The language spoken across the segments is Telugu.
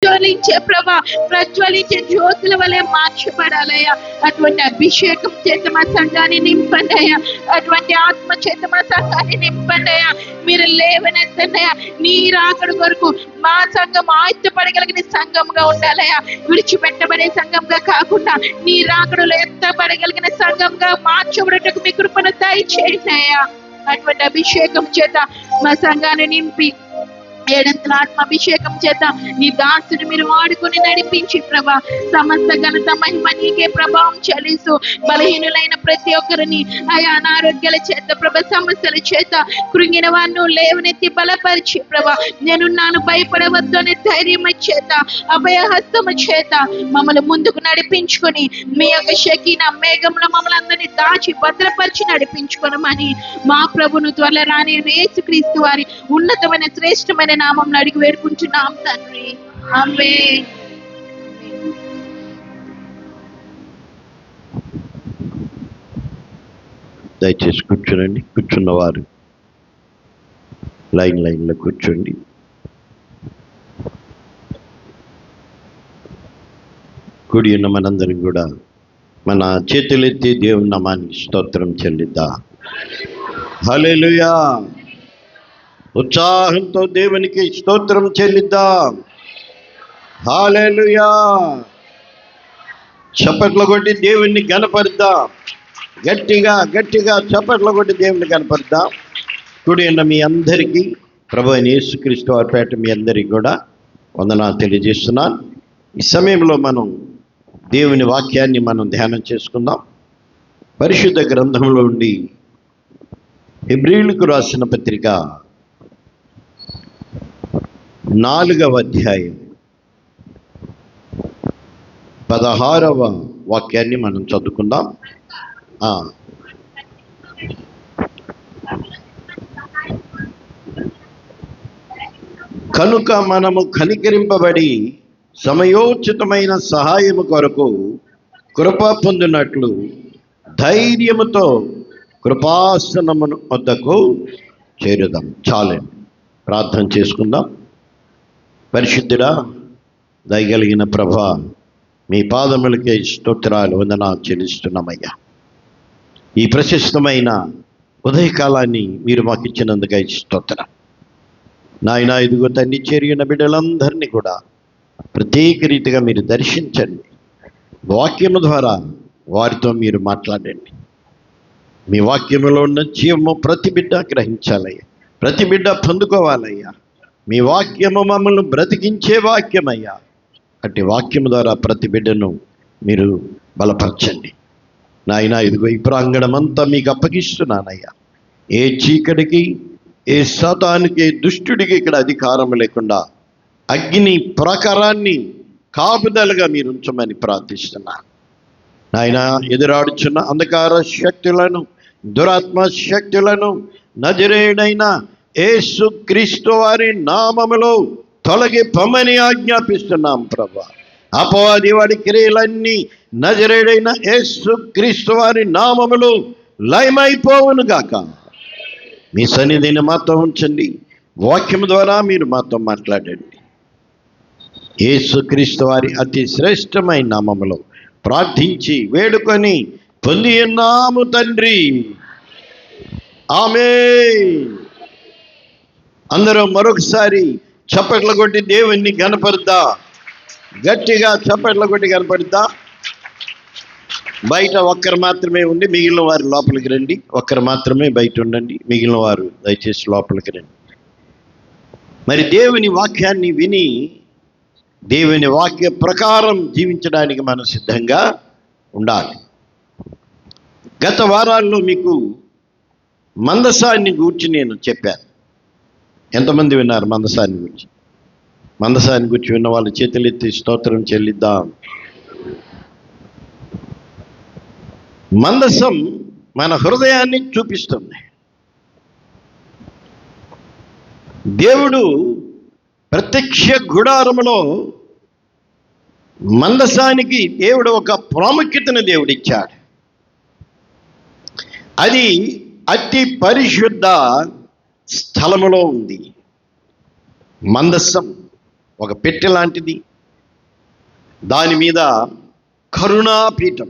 ప్రజ్వలించే ప్రభా, ప్రజ్వలించే జ్యోతుల వలె మార్చబడాలయ్యా. అటువంటి అభిషేకం చేత మా సంఘాన్ని నింపండి అయ్యా. అటువంటి ఆత్మ చేత మా సంఘాన్ని నింపండి అయ్యా. మీరు లేవనెత్తండి అయ్యా. నీ రాకడ కొరకు మా సంఘం ఆయుధపడగలిగిన సంఘంగా ఉండాలయ్యా. విడిచిపెట్టబడే సంఘంగా కాకుండా నీ రాకడలో ఎత్తబడగలిగిన సంఘంగా మార్చబడటకు మీ కృపను దయచేయండి అయ్యా. అటువంటి అభిషేకం చేత మా సంఘాన్ని నింపి ఏడంతల ఆత్మాభిషేకం చేత నీ దాసుని మీరు వాడుకొని నడిపించి ప్రభా, సమస్త ఘనత మహిమ నీకే ప్రభావం చెల్లిస్తూ బలహీనులైన ప్రతి ఒక్కరిని ఆయా అనారోగ్యాల చేత ప్రభ, సమస్యల చేత కృంగిన వారిని లేవనెత్తి బలపరిచి ప్రభా, నేనున్నాను భయపడవద్దు అనే ధైర్యం చేత అభయహస్తము చేత మమ్మల్ని ముందుకు నడిపించుకొని మీ యొక్క షకీన మేఘంలో మమ్మల్ని అందరినీ దాచి భద్రపరిచి నడిపించుకోనమని మా ప్రభును త్వరలో రాని యేసుక్రీస్తు వారి ఉన్నతమైన శ్రేష్టమైన నామం అడిగి వేడుకుంటున్నాం తండ్రి. ఆమేన్. దయచేసి కూర్చోనండి. కూర్చున్నవారు లైన్లో కూర్చోండి. కూడి ఉన్న మనందరం కూడా మన చేతులెత్తి దేవుని నామానికి స్తోత్రం చెల్లిద్దాం. హల్లెలూయా. ఉత్సాహంతో దేవునికి స్తోత్రం చెల్లిద్దాం. హల్లెలూయా. చప్పట్లు కొట్టి దేవుణ్ణి గణపరుద్దాం. గట్టిగా చప్పట్లు కొట్టి దేవుణ్ణి గణపరుద్దాం. కూడి ఉన్న మీ అందరికీ ప్రభు అయిన యేసుక్రీస్తు వారి పేరిట మీ అందరికీ కూడా వందనాలు తెలియజేస్తున్నాను. ఈ సమయంలో మనం దేవుని వాక్యాన్ని మనం ధ్యానం చేసుకుందాం. పరిశుద్ధ గ్రంథంలో ఉండి హెబ్రీయులకు రాసిన పత్రిక 4వ అధ్యాయం 16వ వాక్యాన్ని మనం చదువుకుందాం. కనుక మనము కనికరింపబడి సమయోచితమైన సహాయము కొరకు కృప పొందినట్లు ధైర్యముతో కృపాసనము వద్దకు చేరుదాం. చాలండి, ప్రార్థన చేసుకుందాం. పరిశుద్ధుడా, దయగలిగిన ప్రభా, మీ పాదములకే స్తోత్రాలు వందనాలు చెల్లిస్తున్నామయ్యా. ఈ ప్రశస్తమైన ఉదయకాలాన్ని మీరు మాకు ఇచ్చినందుకై స్తోత్రం నాయన. ఇదిగో తండ్రి, చేరిన బిడ్డలందరినీ కూడా ప్రత్యేక రీతిగా మీరు దర్శించండి. వాక్యము ద్వారా వారితో మీరు మాట్లాడండి. మీ వాక్యములో ఉన్న జీవము ప్రతి బిడ్డ గ్రహించాలయ్యా, ప్రతి బిడ్డ పొందుకోవాలయ్యా. మీ వాక్యము మమ్మల్ని బ్రతికించే వాక్యమయ్యా. అట్టి వాక్యము ద్వారా ప్రతి బిడ్డను మీరు బలపరచండి నాయన. ఇదిగో ఈ ప్రాంగణం అంతా మీకు అప్పగిస్తున్నానయ్యా. ఏ చీకటికి, ఏ శాతానికి, ఏ దుష్టుడికి ఇక్కడ అధికారం లేకుండా అగ్ని ప్రాకారాన్ని కాపుదలుగా మీరు ఉంచమని ప్రార్థిస్తున్నాను నాయన. ఎదురాడుచున్న అంధకార శక్తులను, దురాత్మ శక్తులను నజరేయుడైన యేసుక్రీస్తు వారి నామములో తొలగి పొమ్మని ఆజ్ఞాపిస్తున్నాం ప్రభా. అపవాది వాడి క్రియలన్నీ నజరేయుడైన యేసుక్రీస్తు వారి నామములో లయమైపోవును గాక. మీ సన్నిధిని మాతో ఉంచండి. వాక్యం ద్వారా మీరు మాతో మాట్లాడండి. యేసుక్రీస్తు వారి అతి శ్రేష్టమైన నామములో ప్రార్థించి వేడుకొని పొంది ఉన్నాము తండ్రి. ఆమేన్. అందరూ మరొకసారి చప్పట్లు కొట్టి దేవుణ్ణి కనపరుద్దా. గట్టిగా చప్పట్లు కొట్టి కనపరుద్దా. బయట ఒక్కరు మాత్రమే ఉండి మిగిలిన వారు లోపలికి రండి. ఒక్కరు మాత్రమే బయట ఉండండి, మిగిలిన వారు దయచేసి లోపలికి రండి. మరి దేవుని వాక్యాన్ని విని దేవుని వాక్య ప్రకారం జీవించడానికి మనం సిద్ధంగా ఉండాలి. గత వారాల్లో మీకు మందసాన్ని గూర్చి నేను చెప్పాను. ఎంతమంది విన్నారు మందసాన్ని గురించి? మందసాన్ని గురించి విన్న వాళ్ళ చేతులెత్తి స్తోత్రం చెల్లిద్దాం. మందసం మన హృదయాన్ని చూపిస్తుంది. దేవుడు ప్రత్యక్ష గుడారములో మందసానికి దేవుడు ఒక ప్రాముఖ్యతను దేవుడిచ్చాడు. అది అతి పరిశుద్ధ స్థలములో ఉంది. మందసం ఒక పెట్టె లాంటిది, దాని మీద కరుణాపీఠం.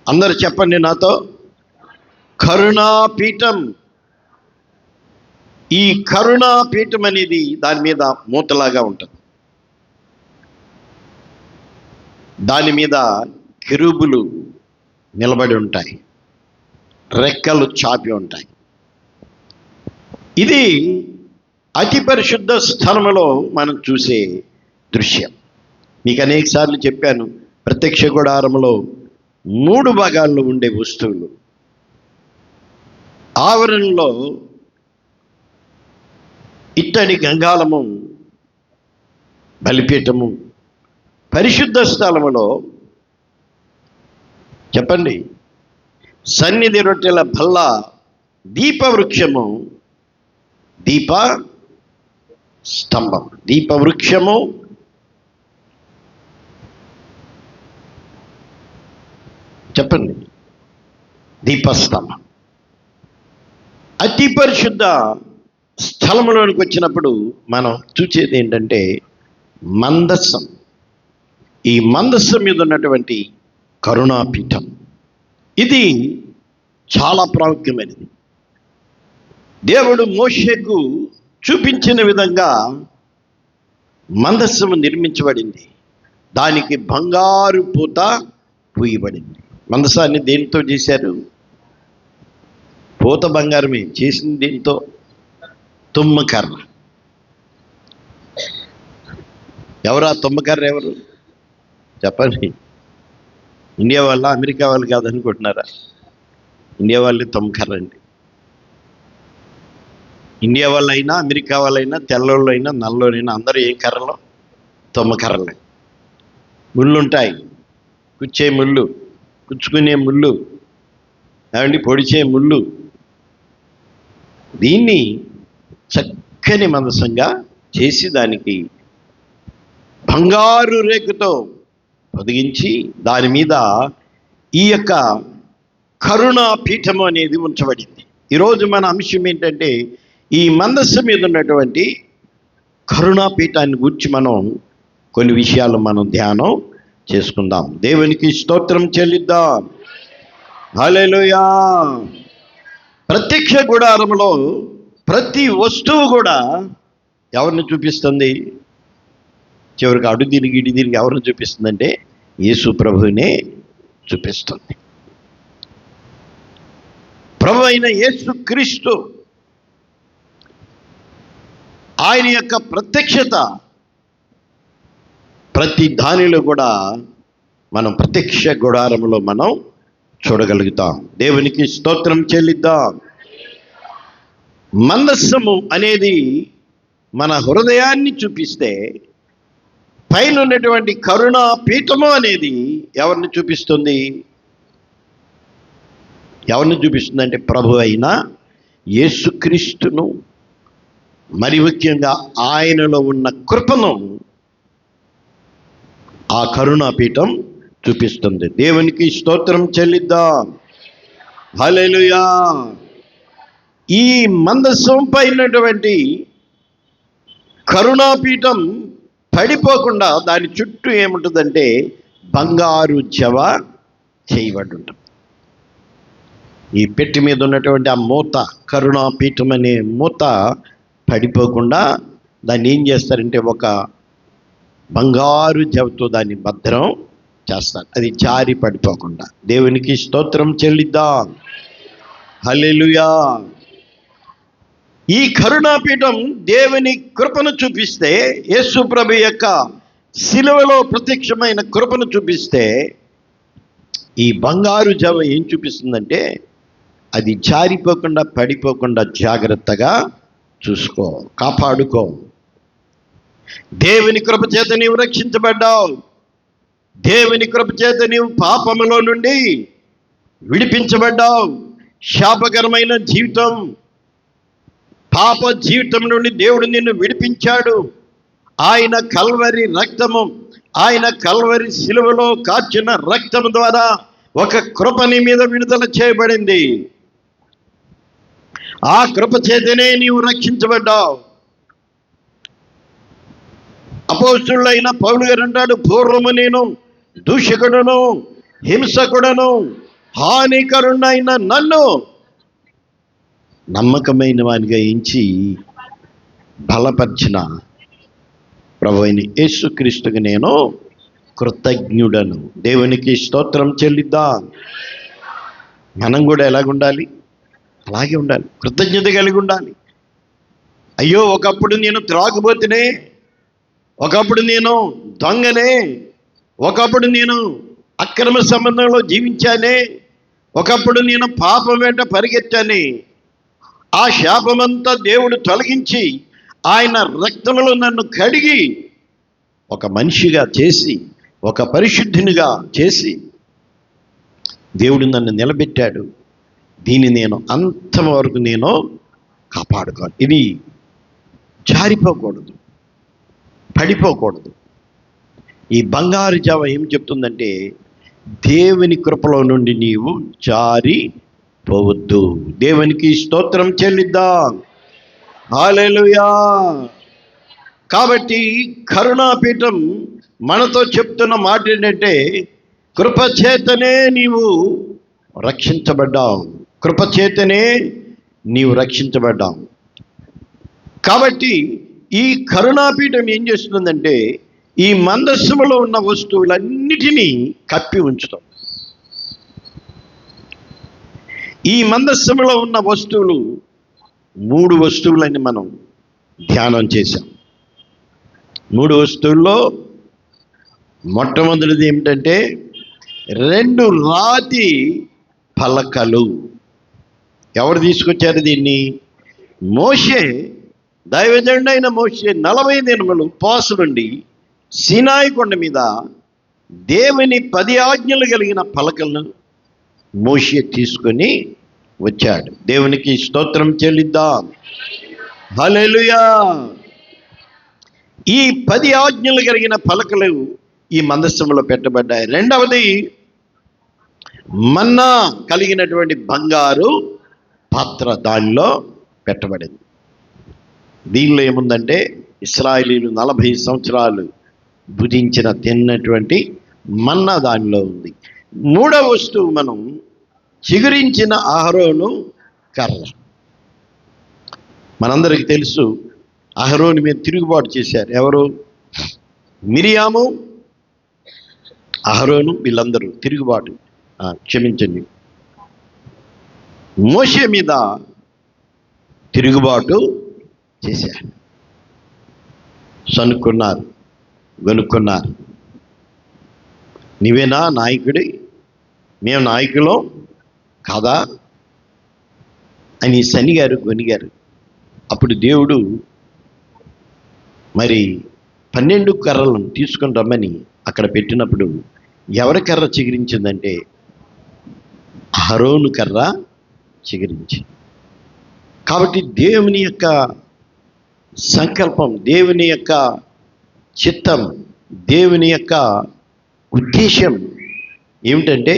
అందరు చెప్పండి నాతో, కరుణాపీఠం. ఈ కరుణాపీఠం అనేది దాని మీద మూతలాగా ఉంటుంది. దాని మీద కెరూబులు నిలబడి ఉంటాయి, రెక్కలు చాపి ఉంటాయి. ఇది అతి పరిశుద్ధ స్థలములో మనం చూసే దృశ్యం. మీకు అనేక సార్లు చెప్పాను, ప్రత్యక్ష గుడారములో 3 భాగాల్లో ఉండే వస్తువులు. ఆవరణలో ఇత్తడి గంగాళము, బలిపీఠము. పరిశుద్ధ స్థలములో చెప్పండి, సన్నిధి రొట్టెల బల్ల, దీపవృక్షము, దీప స్తంభం. దీపవృక్షము, చెప్పండి, దీపస్తంభం. అతి పరిశుద్ధ స్థలంలోనికి వచ్చినప్పుడు మనం చూసేది ఏంటంటే మందస్సం. ఈ మందస్సం మీద ఉన్నటువంటి కరుణాపీఠం, ఇది చాలా ప్రాముఖ్యమైనది. దేవుడు మోషేకు చూపించిన విధంగా మందస్సము నిర్మించబడింది. దానికి బంగారు పూత పూయబడింది. మందసాన్ని దేనితో చేశారు? పూత బంగారమే చేసింది. దీంతో తుమ్మకర్ర. ఎవరా తుమ్మకర్ర? ఎవరు చెప్పండి? ఇండియా వాళ్ళ, అమెరికా వాళ్ళు కాదనుకుంటున్నారా? ఇండియా వాళ్ళే తుమ్మకర్ర అండి. ఇండియా వాళ్ళైనా, అమెరికా వాళ్ళైనా, తెల్లోళ్ళైనా, నల్లోనైనా అందరూ ఏం కర్రలో? తుమ్మకర్రలే. ముళ్ళుంటాయి, కుచ్చే ముళ్ళు, కుచ్చుకునే ముళ్ళు, ఏమండి, పొడిచే ముళ్ళు. దీన్ని చక్కని మందసంగా చేసి దానికి బంగారు రేకుతో పొదిగించి దాని మీద ఈ యొక్క కరుణా పీఠము అనేది ఉంచబడింది. ఈరోజు మన అంశం ఏంటంటే ఈ మందస్సు మీద ఉన్నటువంటి కరుణా పీఠాన్ని గురించి మనం కొన్ని విషయాలు మనం ధ్యానం చేసుకుందాం. దేవునికి స్తోత్రం చెల్లిద్దాం. హల్లెలూయా. ప్రత్యక్ష గుడారంలో ప్రతి వస్తువు కూడా ఎవరిని చూపిస్తుంది? చివరికి అడు దీనికి ఇటు దీనికి ఎవరిని చూపిస్తుందంటే యేసు ప్రభువునే చూపిస్తుంది. ప్రభు అయిన యేసు క్రీస్తు, ఆయన యొక్క ప్రత్యక్షత ప్రతి దానిలో కూడా మనం ప్రత్యక్ష గుడారంలో మనం చూడగలుగుతాం. దేవునికి స్తోత్రం చెల్లిద్దాం. మందస్సము అనేది మన హృదయాన్ని చూపిస్తే, పైన ఉన్నటువంటి కరుణా పీఠము అనేది ఎవరిని చూపిస్తుంది? ఎవరిని చూపిస్తుందంటే ప్రభు అయిన యేసుక్రీస్తును, మరి ముఖ్యంగా ఆయనలో ఉన్న కృపను ఆ కరుణాపీఠం చూపిస్తుంది. దేవునికి స్తోత్రం చెల్లిద్దాం. హల్లెలూయా. ఈ మందసం పైనటువంటి కరుణాపీఠం పడిపోకుండా దాని చుట్టూ ఏముంటుందంటే బంగారు జవ చేయబడి ఉంటుంది. ఈ పెట్టి మీద ఉన్నటువంటి ఆ మూత, కరుణాపీఠం అనే మూత పడిపోకుండా దాన్ని ఏం చేస్తారంటే ఒక బంగారు జవతో దాన్ని భద్రం చేస్తారు, అది జారి పడిపోకుండా. దేవునికి స్తోత్రం చెల్లిద్దాం. హల్లెలూయా. ఈ కరుణాపీఠం దేవుని కృపను చూపిస్తే, యేసు ప్రభు యొక్క శిలువలో ప్రత్యక్షమైన కృపను చూపిస్తే, ఈ బంగారు జవ ఏం చూపిస్తుందంటే అది జారిపోకుండా పడిపోకుండా జాగ్రత్తగా చూసుకో, కాపాడుకో. దేవుని కృప చేత నీవు రక్షించబడ్డావు. దేవుని కృప చేత నీవు పాపములో నుండి విడిపించబడ్డావు. శాపకరమైన జీవితం, పాప జీవితం నుండి దేవుడు నిన్ను విడిపించాడు. ఆయన కల్వరి రక్తము, ఆయన కల్వరి శిలువలో కార్చిన రక్తము ద్వారా ఒక కృప నీ మీద విడుదల చేయబడింది. ఆ కృప చేతనే నీవు రక్షించబడ్డావు. అపోస్తులైన పౌలు గారు అంటాడు, పూర్వము నేను దూషకుడును, హింసకుడును, హానికరుడైన నన్ను నమ్మకమైన వానిగా ఎంచి బలపరిచిన ప్రభు అయిన యేసుక్రీస్తుకి నేను కృతజ్ఞుడను. దేవునికి స్తోత్రం చెల్లిద్దాం. మనం కూడా ఎలాగుండాలి? అలాగే ఉండాలి, కృతజ్ఞత కలిగి ఉండాలి. అయ్యో, ఒకప్పుడు నేను త్రాగుబోతునే, ఒకప్పుడు నేను దొంగనే, ఒకప్పుడు నేను అక్రమ సంబంధంలో జీవించానే, ఒకప్పుడు నేను పాపం వెంట పరిగెత్తానే. ఆ శాపమంతా దేవుడు తొలగించి ఆయన రక్తంలో నన్ను కడిగి ఒక మనిషిగా చేసి, ఒక పరిశుద్ధినిగా చేసి దేవుడు నన్ను నిలబెట్టాడు. దీన్ని నేను అంతవరకు నేను కాపాడుకోవాలి. ఇది జారిపోకూడదు, పడిపోకూడదు. ఈ బంగారు జావ ఏం చెప్తుందంటే, దేవుని కృపలో నుండి నీవు జారిపోవద్దు. దేవునికి స్తోత్రం చెల్లిద్దాం. హల్లెలూయా. కాబట్టి కరుణాపీఠం మనతో చెప్తున్న మాట ఏంటంటే, కృపచేతనే నీవు రక్షించబడ్డావు, కృపచేతనే నీవు రక్షించబడ్డావు. కాబట్టి ఈ కరుణాపీఠం ఏం చేస్తుందంటే, ఈ మందస్సులో ఉన్న వస్తువులన్నిటినీ కప్పి ఉంచుతాం. ఈ మందస్సులో ఉన్న వస్తువులు 3 వస్తువులని మనం ధ్యానం చేశాం. 3 వస్తువుల్లో మొట్టమొదటిది ఏమిటంటే 2 రాతి పలకలు. ఎవరు తీసుకొచ్చారు దీన్ని? మోషే, దైవజనుడైన మోషే 40 దినములు ఉపవాసముండి సీనాయి కొండ మీద దేవుని 10 ఆజ్ఞలు కలిగిన పలకలను మోషే తీసుకొని వచ్చాడు. దేవునికి స్తోత్రం చెల్లిద్దాం. హల్లెలూయా. ఈ 10 ఆజ్ఞలు కలిగిన పలకలు ఈ మందస్సంలో పెట్టబడ్డాయి. రెండవది మన్నా కలిగినటువంటి బంగారు పాత్ర దానిలో పెట్టబడింది. దీనిలో ఏముందంటే, ఇశ్రాయేలీయులు 40 సంవత్సరాలు భుజించిన తిన్నటువంటి మన్నా దానిలో ఉంది. 3వ వస్తువు మనం చిగురించిన అహరోను కర్ర. మనందరికీ తెలుసు, అహరోను మీద తిరుగుబాటు చేశారు. ఎవరు? మిరియాము, అహరోను, వీళ్ళందరూ తిరుగుబాటు, క్షమించండి, మోషే మీద తిరుగుబాటు చేశారు. సనుక్కున్నారు, గనుక్కున్నారు. నీవేనా నాయకుడి? మేము నాయకులం కాదా అని శనిగారు, గొనిగారు. అప్పుడు దేవుడు మరి 12 కర్రలను తీసుకొని రమ్మని అక్కడ పెట్టినప్పుడు ఎవరి కర్ర చిగురించిందంటే అహరోను కర్ర చిగురించి. కాబట్టి దేవుని యొక్క సంకల్పం, దేవుని యొక్క చిత్తం, దేవుని యొక్క ఉద్దేశం ఏమిటంటే,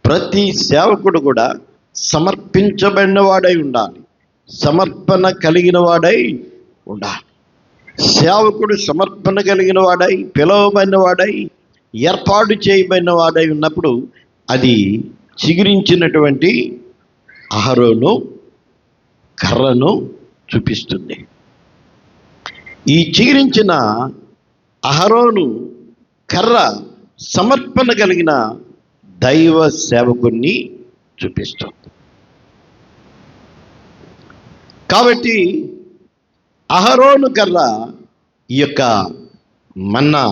ప్రతి సేవకుడు కూడా సమర్పించబడిన వాడై ఉండాలి, సమర్పణ కలిగిన వాడై ఉండాలి. సేవకుడు సమర్పణ కలిగిన వాడై, పిలువబడిన వాడై, ఏర్పాటు చేయబడిన వాడై ఉన్నప్పుడు అది చిగురించినటువంటి అహరోను కర్రను చూపిస్తుంది. ఈ చిగురించిన అహరోను కర్ర సమర్పణ కలిగిన దైవ సేవకుణ్ణి చూపిస్తుంది. కాబట్టి అహరోను కర్ర ఈ యొక్క మన్నా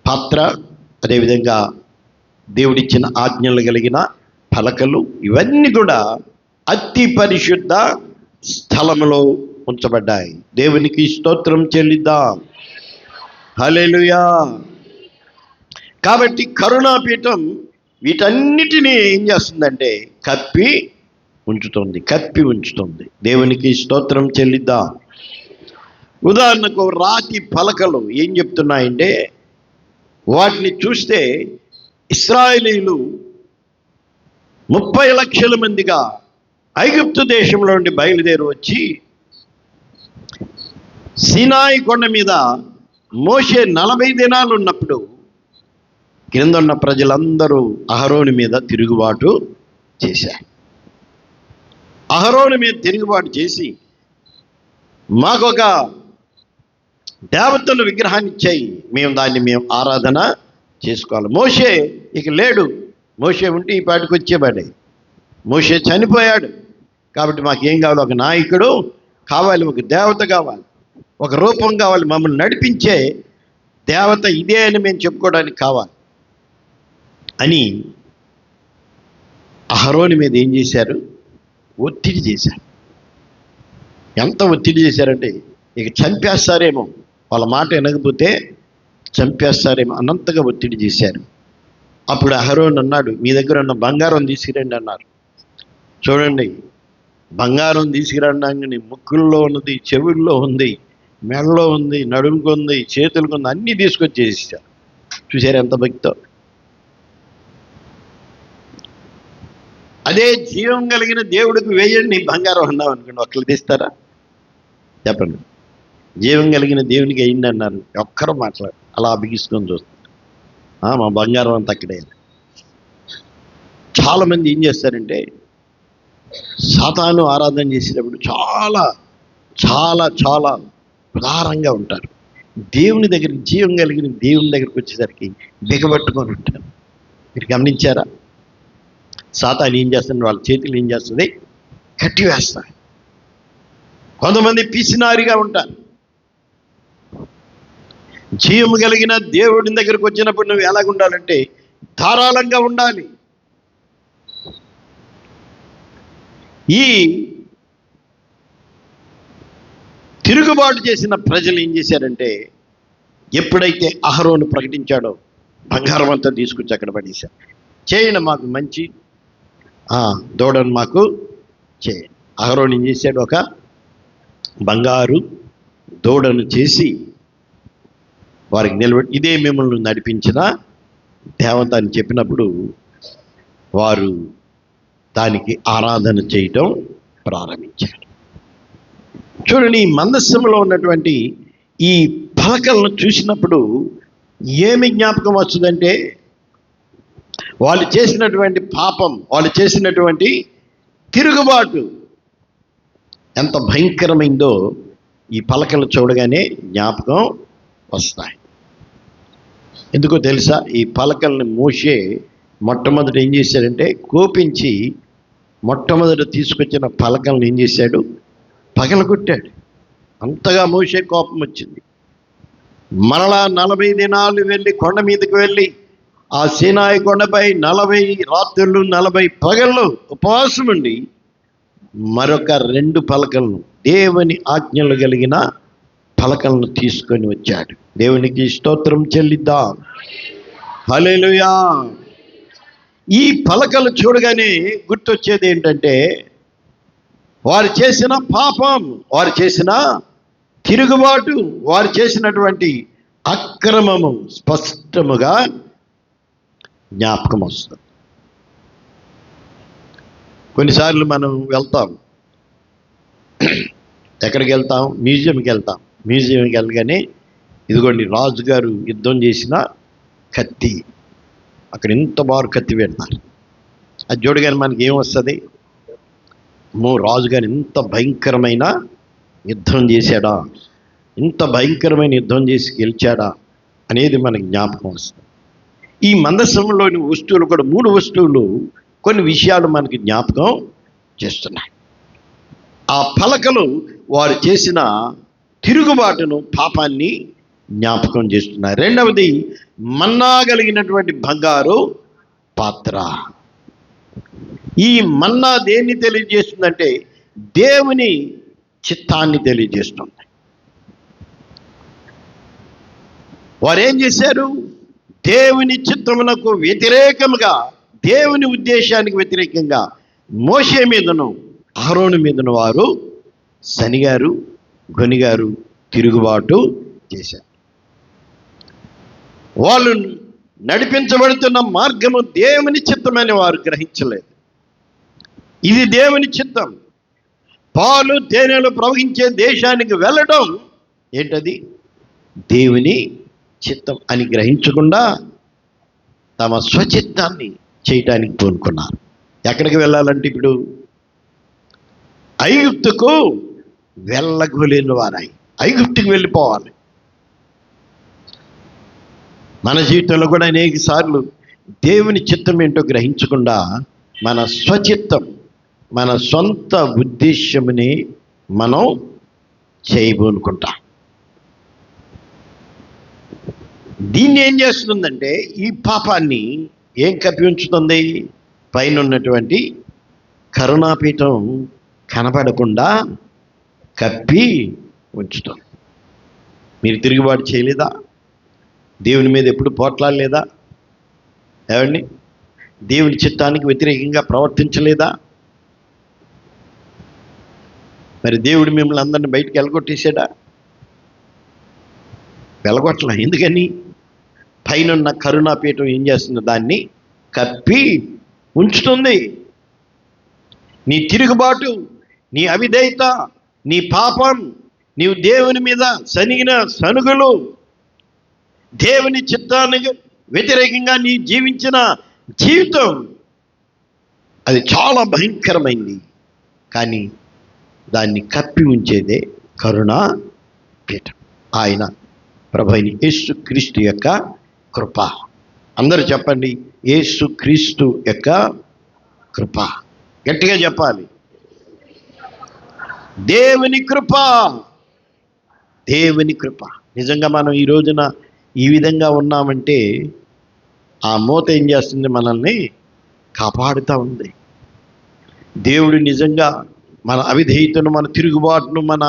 పాత్ర, అదేవిధంగా దేవుడిచ్చిన ఆజ్ఞలు కలిగిన పలకలు, ఇవన్నీ కూడా అతి పరిశుద్ధ స్థలములో ఉంచబడ్డాయి. దేవునికి స్తోత్రం చెల్లిద్దాం. హల్లెలూయా. కాబట్టి కరుణాపీఠం వీటన్నిటినీ ఏం చేస్తుందంటే కప్పి ఉంచుతుంది. దేవునికి స్తోత్రం చెల్లిద్దాం. ఉదాహరణకు రాతి పలకలు ఏం చెప్తున్నాయంటే, వాటిని చూస్తే ఇశ్రాయేలీయులు 30 లక్షల మందిగా ఐగుప్తు దేశంలో నుండి బయలుదేరి వచ్చి సీనాయి కొండ మీద మోషే 40 దినాలు ఉన్నప్పుడు కింద ఉన్న ప్రజలందరూ అహరోను మీద తిరుగుబాటు చేశారు. అహరోను మీద తిరుగుబాటు చేసి మాకొక దేవతల విగ్రహాన్ని ఇచ్చాయి, మేము ఆరాధన చేసుకోవాలి. మోషే ఇక లేడు. మోషే ఉంటే ఈ పాటికి వచ్చేవాడే. మోషే చనిపోయాడు. కాబట్టి మాకేం కావాలి? ఒక నాయకుడు కావాలి, ఒక దేవత కావాలి, ఒక రూపం కావాలి, మమ్మల్ని నడిపించే దేవత ఇదే అని మేము చెప్పుకోవడానికి కావాలి అని అహరోను మీద ఏం చేశారు? ఒత్తిడి చేశారు. ఎంత ఒత్తిడి చేశారంటే ఇక చంపేస్తారేమో, వాళ్ళ మాట వినకపోతే చంపేస్తారేమో అన్నంతగా ఒత్తిడి చేశారు. అప్పుడు అహరోను అన్నాడు, మీ దగ్గర ఉన్న బంగారం తీసుకురండి అన్నారు. చూడండి, బంగారం తీసుకురండి, ముక్కుల్లో ఉన్నది, చెవుల్లో ఉంది, మెడలో ఉంది, నడుముకు ఉంది, చేతులకు ఉంది, అన్నీ తీసుకొచ్చేసారు. చూసారు ఎంత భక్తితో? అదే జీవం కలిగిన దేవుడికి వేయండి బంగారం అన్నాం అనుకోండి, ఒక్కరు తీస్తారా? చెప్పండి. జీవం కలిగిన దేవునికి వేయండి అన్నారు, ఒక్కరు మాట్లాడు, అలా బిగించుకొని చూస్తారు. మా బంగారం అంతా అక్కడే. చాలామంది ఏం చేస్తారంటే సాతాను ఆరాధన చేసేటప్పుడు చాలా చాలా చాలా ఉదారంగా ఉంటారు. దేవుని దగ్గరికి, జీవం కలిగిన దేవుని దగ్గరికి వచ్చేసరికి బిగబట్టుకొని ఉంటారు. మీరు గమనించారా? సాతాను ఏం చేస్తుంది? వాళ్ళ చేతులు ఏం చేస్తుంది? కట్టి వేస్తారు. కొంతమంది పిసినారిగా ఉంటారు. జీవం కలిగిన దేవుడి దగ్గరికి వచ్చినప్పుడు నువ్వు ఎలాగ ఉండాలంటే ధారాళంగా ఉండాలి. ఈ తిరుగుబాటు చేసిన ప్రజలు ఏం చేశారంటే ఎప్పుడైతే అహరోను ప్రకటించాడో బంగారం అంతా తీసుకొచ్చి అక్కడ పడేశారు. చేయండి, మాకు మంచి దూడను మాకు చేయండి. అహరోను ఏం చేశాడు? ఒక బంగారు దూడను చేసి వారికి నిలబెట్టి, ఇదే మిమ్మల్ని నడిపించిన దేవత అని చెప్పినప్పుడు వారు దానికి ఆరాధన చేయటం ప్రారంభించారు. చూడండి, ఈ మందస్సంలో ఉన్నటువంటి ఈ పలకలను చూసినప్పుడు ఏమి జ్ఞాపకం వస్తుందంటే వాళ్ళు చేసినటువంటి పాపం, వాళ్ళు చేసినటువంటి తిరుగుబాటు ఎంత భయంకరమైందో ఈ పలకలు చూడగానే జ్ఞాపకం వస్తాయి. ఎందుకో తెలుసా? ఈ పలకల్ని మోషే మొట్టమొదట ఏం చేశాడంటే కోపించి మొట్టమొదట తీసుకొచ్చిన పలకలను ఏం చేశాడు? పగలగొట్టాడు. అంతగా మోషే కోపం వచ్చింది. మరలా 40 దినాలు వెళ్ళి కొండ మీదకి వెళ్ళి ఆ సీనాయి కొండపై 40 రాత్రులు 40 పగళ్ళు ఉపవాసం ఉండి మరొక 2 పలకలను, దేవుని ఆజ్ఞలు కలిగిన పలకలను తీసుకొని వచ్చాడు. దేవునికి స్తోత్రం చెల్లిద్దాం. హల్లెలూయా. ఈ పలకలు చూడగానే గుర్తొచ్చేది ఏంటంటే వారు చేసిన పాపం, వారు చేసిన తిరుగుబాటు, వారు చేసినటువంటి అక్రమము స్పష్టముగా జ్ఞాపకం వస్తుంది. కొన్నిసార్లు మనం వెళ్తాం, ఎక్కడికి వెళ్తాం? మ్యూజియంకి వెళ్తాం. మ్యూజియంకి వెళ్ళగానే ఇదిగోండి రాజుగారు యుద్ధం చేసిన కత్తి, అక్కడ ఇంత బారు కత్తి పెడతారు. అది చూడగానే మనకి ఏమొస్తుంది? రాజుగారు ఇంత భయంకరమైన యుద్ధం చేశాడా, ఇంత భయంకరమైన యుద్ధం చేసి గెలిచాడా అనేది మనకి జ్ఞాపకం వస్తుంది. ఈ మందసంలోని వస్తువులు కూడా 3 వస్తువులు కొన్ని విషయాలు మనకి జ్ఞాపకం చేస్తున్నాయి. ఆ పలకలు వారు చేసిన తిరుగుబాటును, పాపాన్ని జ్ఞాపకం చేస్తున్నాయి. రెండవది మన్నా కలిగినటువంటి బంగారు పాత్ర. ఈ మన్నా దేన్ని తెలియజేస్తుందంటే దేవుని చిత్తాన్ని తెలియజేస్తుంది. వారేం చేశారు? దేవుని చిత్తమునకు వ్యతిరేకముగా, దేవుని ఉద్దేశానికి వ్యతిరేకంగా మోషే మీదను అహరోను మీదను వారు సనిగారు, గొనిగారు, తిరుగుబాటు చేశారు. వాళ్ళు నడిపించబడుతున్న మార్గము దేవుని చిత్తమని వారు గ్రహించలేదు. ఇది దేవుని చిత్తం. పాలు తేనెలు ప్రవహించే దేశానికి వెళ్ళడం ఏంటది? దేవుని చిత్తం అని గ్రహించకుండా తమ స్వచిత్తాన్ని చేయటానికి పూనుకున్నారు. ఎక్కడికి వెళ్ళాలంటే ఇప్పుడు ఐగుప్తుకు వెళ్ళగోలేని వారాయి ఐగుప్తుకు వెళ్ళిపోవాలి. మన జీవితంలో కూడా అనేక సార్లు దేవుని చిత్తం ఏంటో గ్రహించకుండా మన స్వచిత్తం, మన సొంత ఉద్దేశ్యముని మనం చేయబోనుకుంటాం. దీన్ని ఏం చేస్తుందంటే, ఈ పాపాన్ని ఏం కప్పి ఉంచుతుంది? పైన ఉన్నటువంటి కరుణాపీఠం కనపడకుండా కప్పి ఉంచుతుంది. మీరు తిరుగుబాటు చేయలేదా? దేవుని మీద ఎప్పుడు పోట్లాడలేదా? ఏమండి, దేవుని చిత్తానికి వ్యతిరేకంగా ప్రవర్తించలేదా? మరి దేవుడు మిమ్మల్ని అందరిని బయటికి వెళ్ళగొట్టేసాడా? వెళ్ళగొట్టలే. ఎందుకని? పైన కరుణాపీఠం ఏం చేస్తుంది? దాన్ని కప్పి ఉంచుతుంది. నీ తిరుగుబాటు, నీ అవిధేయత, నీ పాపం, నీవు దేవుని మీద సనిగిన సనుగులు, దేవుని చిత్తానికి వ్యతిరేకంగా నీ జీవించిన జీవితం, అది చాలా భయంకరమైంది. కానీ దాన్ని కప్పి ఉంచేదే కరుణా పీఠం. ఆయన ప్రభువైన యేసుక్రీస్తు యొక్క కృప. అందరూ చెప్పండి, యేసుక్రీస్తు యొక్క కృప. గట్టిగా చెప్పాలి, దేవుని కృప. దేవుని కృప. నిజంగా మనం ఈ రోజున ఈ విధంగా ఉన్నామంటే ఆ మూత ఏం చేస్తుంది? మనల్ని కాపాడుతూ ఉంది. దేవుడు నిజంగా మన అవిధేయతను, మన తిరుగుబాటును, మన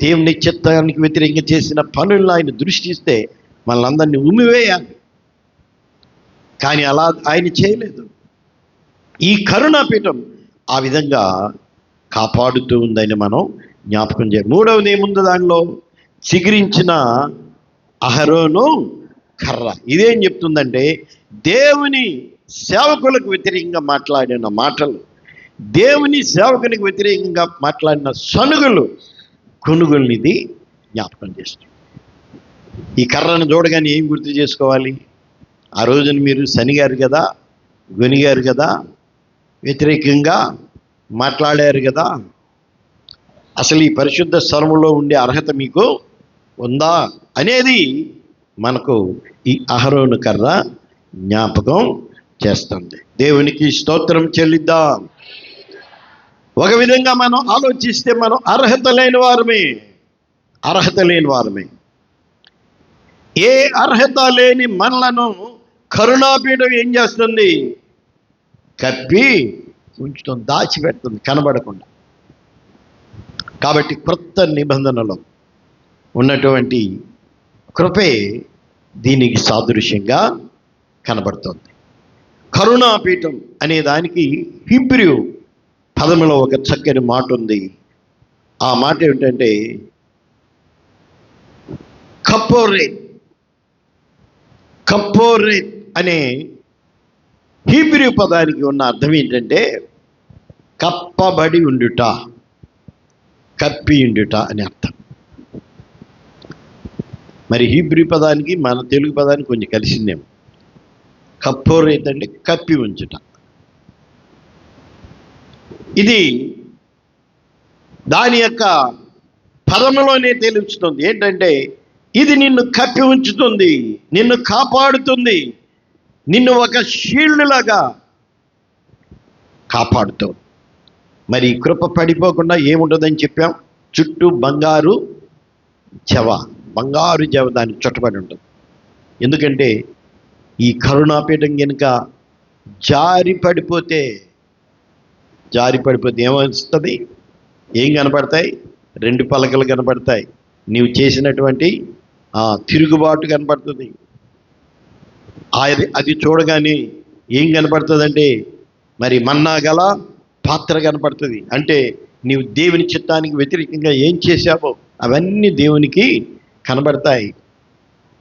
దేవుని చిత్తానికి వ్యతిరేకంగా చేసిన పనులను ఆయన దృష్టిస్తే మనల్ని ఉమ్మివేయాలి. కానీ అలా ఆయన చేయలేదు. ఈ కరుణాపీఠం ఆ విధంగా కాపాడుతూ ఉందని మనం జ్ఞాపకం చేయాలి. మూడవది ఏముంది దానిలో? చిగురించిన అహరోను కర్ర. ఇదేం చెప్తుందంటే, దేవుని సేవకులకు వ్యతిరేకంగా మాట్లాడిన మాటలు, దేవుని సేవకునికి వ్యతిరేకంగా మాట్లాడిన సనుగులు, కొనుగోలుని ఇది జ్ఞాపకం చేస్తుంది. ఈ కర్రను చూడగానే ఏం గుర్తు చేసుకోవాలి? ఆ రోజున మీరు శనిగారు కదా, గొనిగారు కదా, వ్యతిరేకంగా మాట్లాడారు కదా, అసలు ఈ పరిశుద్ధ స్థలములో ఉండే అర్హత మీకు ఉందా అనేది మనకు ఈ అహరోను కర్ర జ్ఞాపకం చేస్తుంది. దేవునికి స్తోత్రం చెల్లిద్దాం. ఒక విధంగా మనం ఆలోచిస్తే మనం అర్హత లేని వారమే. ఏ అర్హత లేని మనలను కరుణాపీఠం ఏం చేస్తుంది? కప్పి ఉంచుతుంది, దాచిపెడుతుంది, కనబడకుండా. కాబట్టి క్రొత్త నిబంధనలో ఉన్నటువంటి కృపే దీనికి సాదృశ్యంగా కనబడుతుంది. కరుణాపీఠం అనే దానికి హీబ్రూ పదములో ఒక చక్కని మాట ఉంది. ఆ మాట ఏమిటంటే కప్పోరేత్ అనే హీబ్రూ పదానికి ఉన్న అర్థం ఏంటంటే కప్పబడి ఉండుట, కప్పి ఉండుట అని అర్థం. మరి హీబ్రూ పదానికి మన తెలుగు పదానికి కొంచెం కలిసిందేమో. కప్పోరేత్ అంటే కప్పి ఉంచుట. ఇది దాని యొక్క పదములోనే తెలుస్తుంది. ఏంటంటే ఇది నిన్ను కప్పి ఉంచుతుంది, నిన్ను కాపాడుతుంది, నిన్ను ఒక షీల్డ్ లాగా కాపాడుతుంది. మరి కృప పడిపోకుండా ఏముంటుందని చెప్పాం? చుట్టూ బంగారు జవ దానికి చుట్టబడి ఉంటుంది. ఎందుకంటే ఈ కరుణాపీఠం కనుక జారి పడిపోతే ఏమొస్తుంది? ఏం కనపడతాయి? 2 పలకలు కనపడతాయి. నీవు చేసినటువంటి తిరుగుబాటు కనపడుతుంది. అది చూడగానే ఏం కనపడుతుందంటే మరి మన్నా గల పాత్ర కనపడుతుంది. అంటే నీవు దేవుని చిత్తానికి వ్యతిరేకంగా ఏం చేశావో అవన్నీ దేవునికి కనబడతాయి.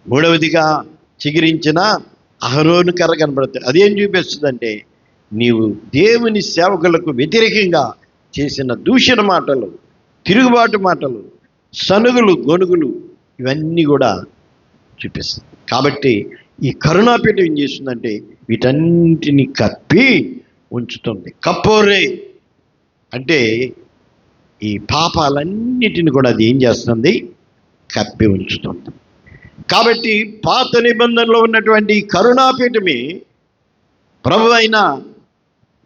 మూడవదిగా చిగురించిన అహరోను కర్ర కనబడుతుంది. అదేం చూపిస్తుందంటే నీవు దేవుని సేవకులకు వ్యతిరేకంగా చేసిన దూషణ మాటలు, తిరుగుబాటు మాటలు, సనుగులు, గొనుగులు ఇవన్నీ కూడా చూపిస్తుంది. కాబట్టి ఈ కరుణాపీఠం ఏం చేస్తుందంటే వీటన్నిటిని కప్పి ఉంచుతుంది. కప్పోరే అంటే ఈ పాపాలన్నిటిని కూడా అది ఏం చేస్తుంది? కప్పి ఉంచుతుంది. కాబట్టి పాత నిబంధనలో ఉన్నటువంటి కరుణాపీఠమే ప్రభు అయిన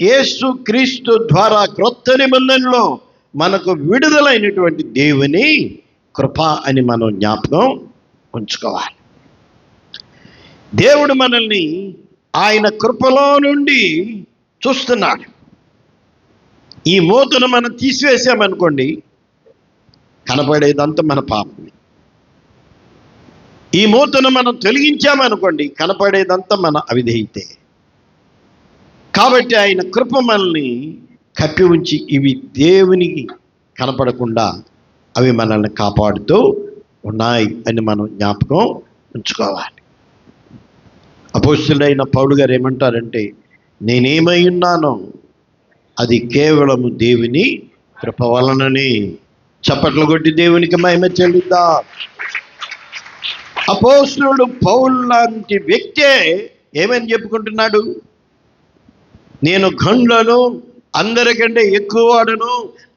యేసు క్రీస్తు ద్వారా క్రొత్త నిబంధనలో మనకు విడుదలైనటువంటి దేవుని కృప అని మనం జ్ఞాపకం ఉంచుకోవాలి. దేవుడు మనల్ని ఆయన కృపలో నుండి చూస్తున్నాడు. ఈ మూతను మనం తీసివేసామనుకోండి, కనపడేదంతా మన పాపమే. ఈ మూతను మనం తొలగించామనుకోండి, కనపడేదంతా మన అవిధేయతే. కాబట్టి ఆయన కృప మనల్ని కప్పి ఉంచి ఇవి దేవునికి కనపడకుండా అవి మనల్ని కాపాడుతూ ఉన్నాయి అని మనం జ్ఞాపకం ఉంచుకోవాలి. అపోస్తలుడైన పౌలు గారు ఏమంటారంటే, నేనేమై ఉన్నానో అది కేవలము దేవుని కృప వలననే. చప్పట్లు కొట్టి దేవునికి మహిమ చెల్లిద్దా. అపోస్తలుడు పౌలు లాంటి వ్యక్తే ఏమని చెప్పుకుంటున్నాడు? నేను గండ్లను, అందరికంటే ఎక్కువ వాడను,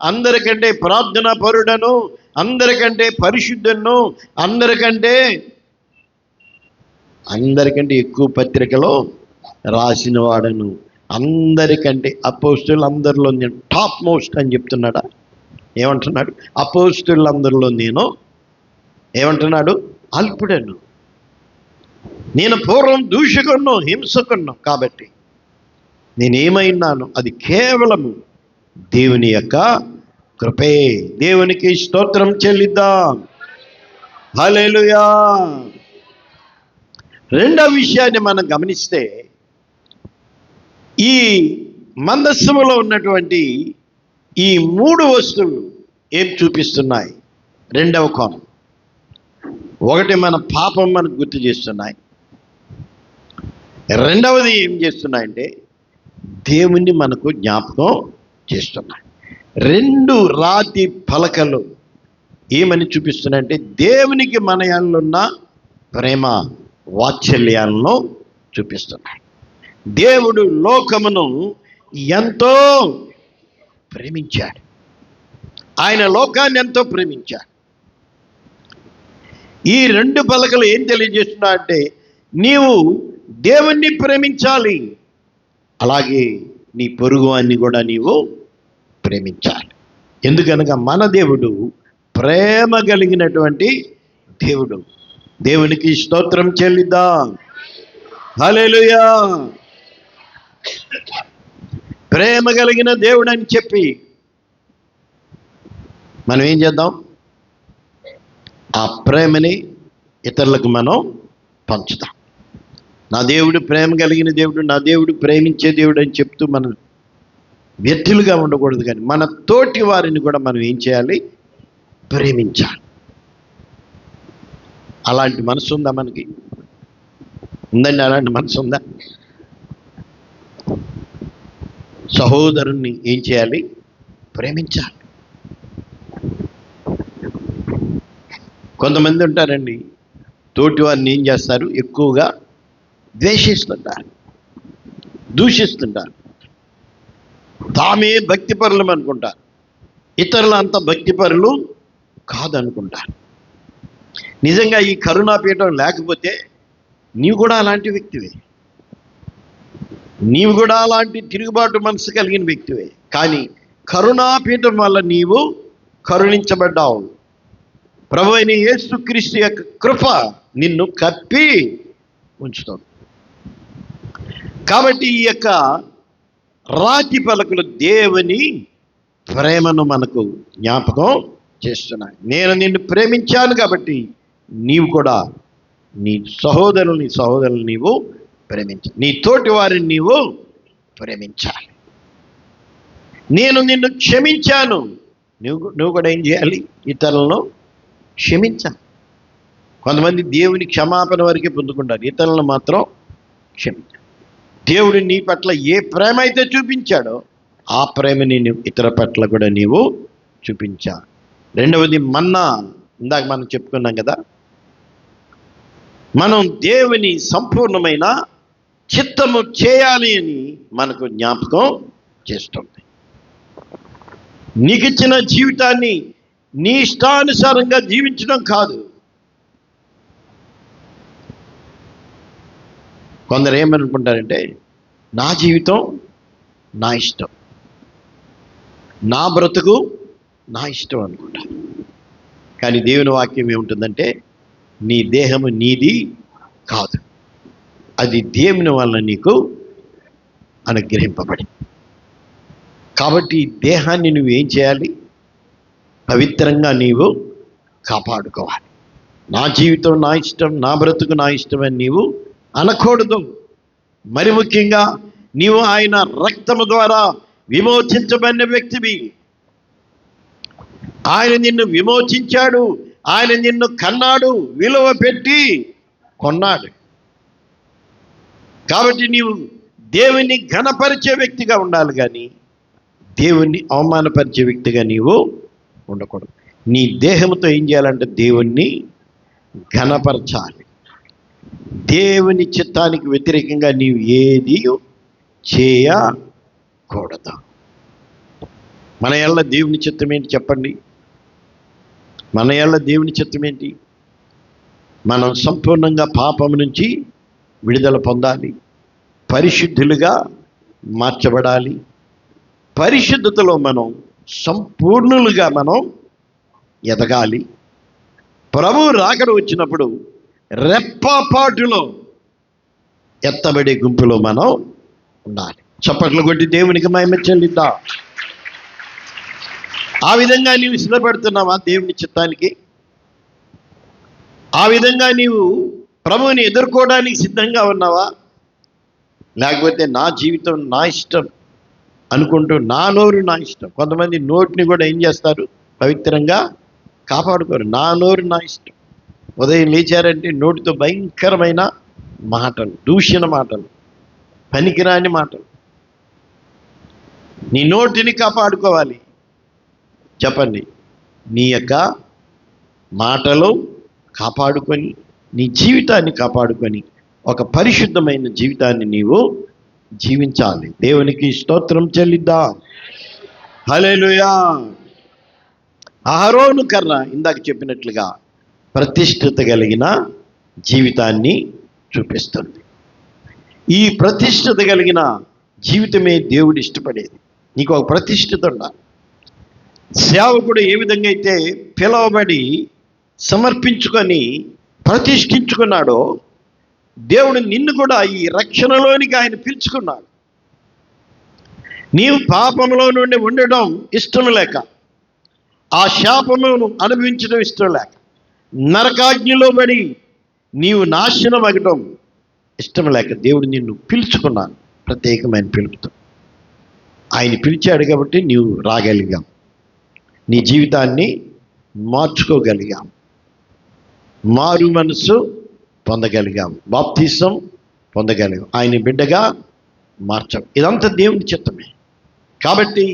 అందరికంటే ప్రార్థనా పరుడను, అందరికంటే పరిశుద్ధను, అందరికంటే ఎక్కువ పత్రికలో రాసిన వాడను, అందరికంటే అపోస్తలులందరిలో నేను టాప్ మోస్ట్ అని చెప్తున్నాడా? ఏమంటున్నాడు? అపోస్తలులందరిలో నేను ఏమంటున్నాడు? అల్పుడను, నేను పూర్వం దూషకును, హింసకును. కాబట్టి నేనేమైనాను అది కేవలము దేవుని యొక్క కృపే. దేవునికి స్తోత్రం చెల్లిద్దాం. హల్లెలూయా. రెండవ విషయాన్ని మనం గమనిస్తే, ఈ మందస్సములో ఉన్నటువంటి ఈ మూడు వస్తువులు ఏం చూపిస్తున్నాయి? రెండవ కోణం. ఒకటి, మన పాపం మనకు గుర్తు చేస్తున్నాయి. రెండవది ఏం చేస్తున్నాయంటే దేవుణ్ణి మనకు జ్ఞాపకం చేస్తున్నాయి. రెండు రాతి పలకలు ఏమని చూపిస్తున్నాయంటే దేవునికి మన యందు ఉన్న ప్రేమ వాత్సల్యాలను చూపిస్తున్నాయి. దేవుడు లోకమును ఎంతో ప్రేమించాడు. ఆయన లోకాన్ని ఎంతో ప్రేమించాడు. ఈ రెండు పలకలు ఏం తెలియజేస్తున్నా అంటే నీవు దేవుణ్ణి ప్రేమించాలి, అలాగే నీ పొరుగువాన్ని కూడా నీవు ప్రేమించాలి. ఎందుకనగా మన దేవుడు ప్రేమ కలిగినటువంటి దేవుడు. దేవునికి స్తోత్రం చెల్లిద్దాం. హల్లెలూయా. ప్రేమ కలిగిన దేవుడు అని చెప్పి మనం ఏం చేద్దాం? ఆ ప్రేమని ఇతరులకు మనం పంచుతాం. నా దేవుడు ప్రేమ కలిగిన దేవుడు, నా దేవుడు ప్రేమించే దేవుడు అని చెప్తూ మనం వ్యక్తులుగా ఉండకూడదు, కానీ మన తోటి వారిని కూడా మనం ఏం చేయాలి? ప్రేమించాలి. అలాంటి మనసు ఉందా మనకి? ఉందండి. అలాంటి మనసు ఉందా? సహోదరుణ్ణి ఏం చేయాలి? ప్రేమించాలి. కొంతమంది ఉంటారండి, తోటి వారిని ఏం చేస్తారు? ఎక్కువగా ద్వేషిస్తుంటారు, దూషిస్తుంటారు. తామే భక్తిపరులం అనుకుంటారు, ఇతరులు అంత భక్తిపరులు కాదనుకుంటారు. నిజంగా ఈ కరుణాపీఠం లేకపోతే నీవు కూడా అలాంటి వ్యక్తివే, నీవు కూడా అలాంటి తిరుగుబాటు మనసు కలిగిన వ్యక్తివే. కానీ కరుణాపీఠం వల్ల నీవు కరుణించబడ్డావు. ప్రభు అయిన యేసుక్రీస్తు యొక్క కృప నిన్ను కప్పి ఉంచుతుంది. కాబట్టి ఈ యొక్క రాతి పలకలు దేవుని ప్రేమను మనకు జ్ఞాపకం చేస్తున్నాయి. నేను నిన్ను ప్రేమించాను కాబట్టి నీవు కూడా నీ సహోదరుని నీవు ప్రేమించాలి, నీ తోటి వారిని నీవు ప్రేమించాలి. నేను నిన్ను క్షమించాను, నువ్వు కూడా ఏం చేయాలి? ఇతరులను క్షమించాలి. కొంతమంది దేవుని క్షమాపణ వరకే పొందుకుంటారు, ఇతరులను మాత్రం క్షమించాలి. దేవుడు నీ పట్ల ఏ ప్రేమ అయితే చూపించాడో ఆ ప్రేమని ఇతర పట్ల కూడా నీవు చూపించాలి. రెండవది మన్నా. ఇందాక మనం చెప్పుకున్నాం కదా, మనం దేవుని సంపూర్ణమైన చిత్తము చేయాలి అని మనకు జ్ఞాపకం చేస్తుంది. నీకు ఇచ్చిన జీవితాన్ని నీ ఇష్టానుసారంగా జీవించడం కాదు. కొందరు ఏమనుకుంటారంటే, నా జీవితం నా ఇష్టం, నా బ్రతుకు నా ఇష్టం అనుకుంటారు. కానీ దేవుని వాక్యం ఏముంటుందంటే, నీ దేహము నీది కాదు, అది దేవుని వలన నీకు అనుగ్రహింపబడి. కాబట్టి ఈ దేహాన్ని నువ్వేం చేయాలి? పవిత్రంగా నీవు కాపాడుకోవాలి. నా జీవితం నా ఇష్టం, నా బ్రతుకు నా ఇష్టం అని నీవు అనకూడదు. మరి ముఖ్యంగా నీవు ఆయన రక్తము ద్వారా విమోచించబడిన వ్యక్తివి. ఆయన నిన్ను విమోచించాడు, ఆయన నిన్ను కన్నాడు, విలువ పెట్టి కొన్నాడు. కాబట్టి నీవు దేవుని ఘనపరిచే వ్యక్తిగా ఉండాలి, కానీ దేవుణ్ణి అవమానపరిచే వ్యక్తిగా నీవు ఉండకూడదు. నీ దేహంతో ఏం చేయాలంటే దేవుణ్ణి ఘనపరచాలి. దేవుని చిత్తానికి వ్యతిరేకంగా నీవు ఏది చేయకూడదు. మన యెడల దేవుని చిత్తం ఏంటి చెప్పండి? మన యెడల దేవుని చిత్తం ఏంటి? మనం సంపూర్ణంగా పాపం నుంచి విడుదల పొందాలి, పరిశుద్ధులుగా మార్చబడాలి. పరిశుద్ధతలో మనం సంపూర్ణులుగా మనం ఎదగాలి. ప్రభువు రాకడ వచ్చినప్పుడు రెప్పపాటులో ఎత్తబడే గుంపులో మనం ఉండాలి. చప్పట్లు కొట్టి దేవునికి మహిమ చెల్లిద్దాం. ఆ విధంగా నీవు సిద్ధపడుతున్నావా దేవుని చిత్తానికి? ఆ విధంగా నీవు ప్రభువుని ఎదుర్కోవడానికి సిద్ధంగా ఉన్నావా? లేకపోతే నా జీవితం నా ఇష్టం అనుకుంటూ నా నోరు నా ఇష్టం. కొంతమంది నోటిని కూడా ఏం చేస్తారు? పవిత్రంగా కాపాడుకోరు. నా నోరు నా ఇష్టం. ఉదయం లేచారంటే నోటితో భయంకరమైన మాటలు, దూషణ మాటలు, పనికిరాని మాటలు. నీ నోటిని కాపాడుకోవాలి. చెప్పండి, నీ యొక్క మాటలు కాపాడుకొని నీ జీవితాన్ని కాపాడుకొని ఒక పరిశుద్ధమైన జీవితాన్ని నీవు జీవించాలి. దేవునికి స్తోత్రం చెల్లిద్దాం. హల్లెలూయా. అహరోను కర్ర ఇందాక చెప్పినట్లుగా ప్రతిష్ఠిత కలిగిన జీవితాన్ని చూపిస్తుంది. ఈ ప్రతిష్ఠిత కలిగిన జీవితమే దేవుడు ఇష్టపడేది. నీకు ఒక ప్రతిష్ఠిత ఉండాలి. సేవకుడు ఏ విధంగా అయితే పిలవబడి సమర్పించుకొని ప్రతిష్ఠించుకున్నాడో, దేవుడు నిన్ను కూడా ఈ రక్షణలోనికి ఆయన పిలుచుకున్నాడు. నీవు పాపంలో నుండి ఉండడం ఇష్టం లేక, ఆ శాపమును అనుభవించడం ఇష్టం లేక, నరకాగ్నిలో పడి నీవు నాశనం అగటం ఇష్టం లేక దేవుడు నిన్ను పిలుచుకున్నాను ప్రత్యేకమైన పిలుపుతో. ఆయన పిలిచాడు కాబట్టి నీవు రాగలిగాం, నీ జీవితాన్ని మార్చుకోగలిగాం, మారు మనసు పొందగలిగాం, బాప్తిసం పొందగలిగాం, ఆయన బిడ్డగా మార్చాం. ఇదంతా దేవుని చిత్తమే. కాబట్టి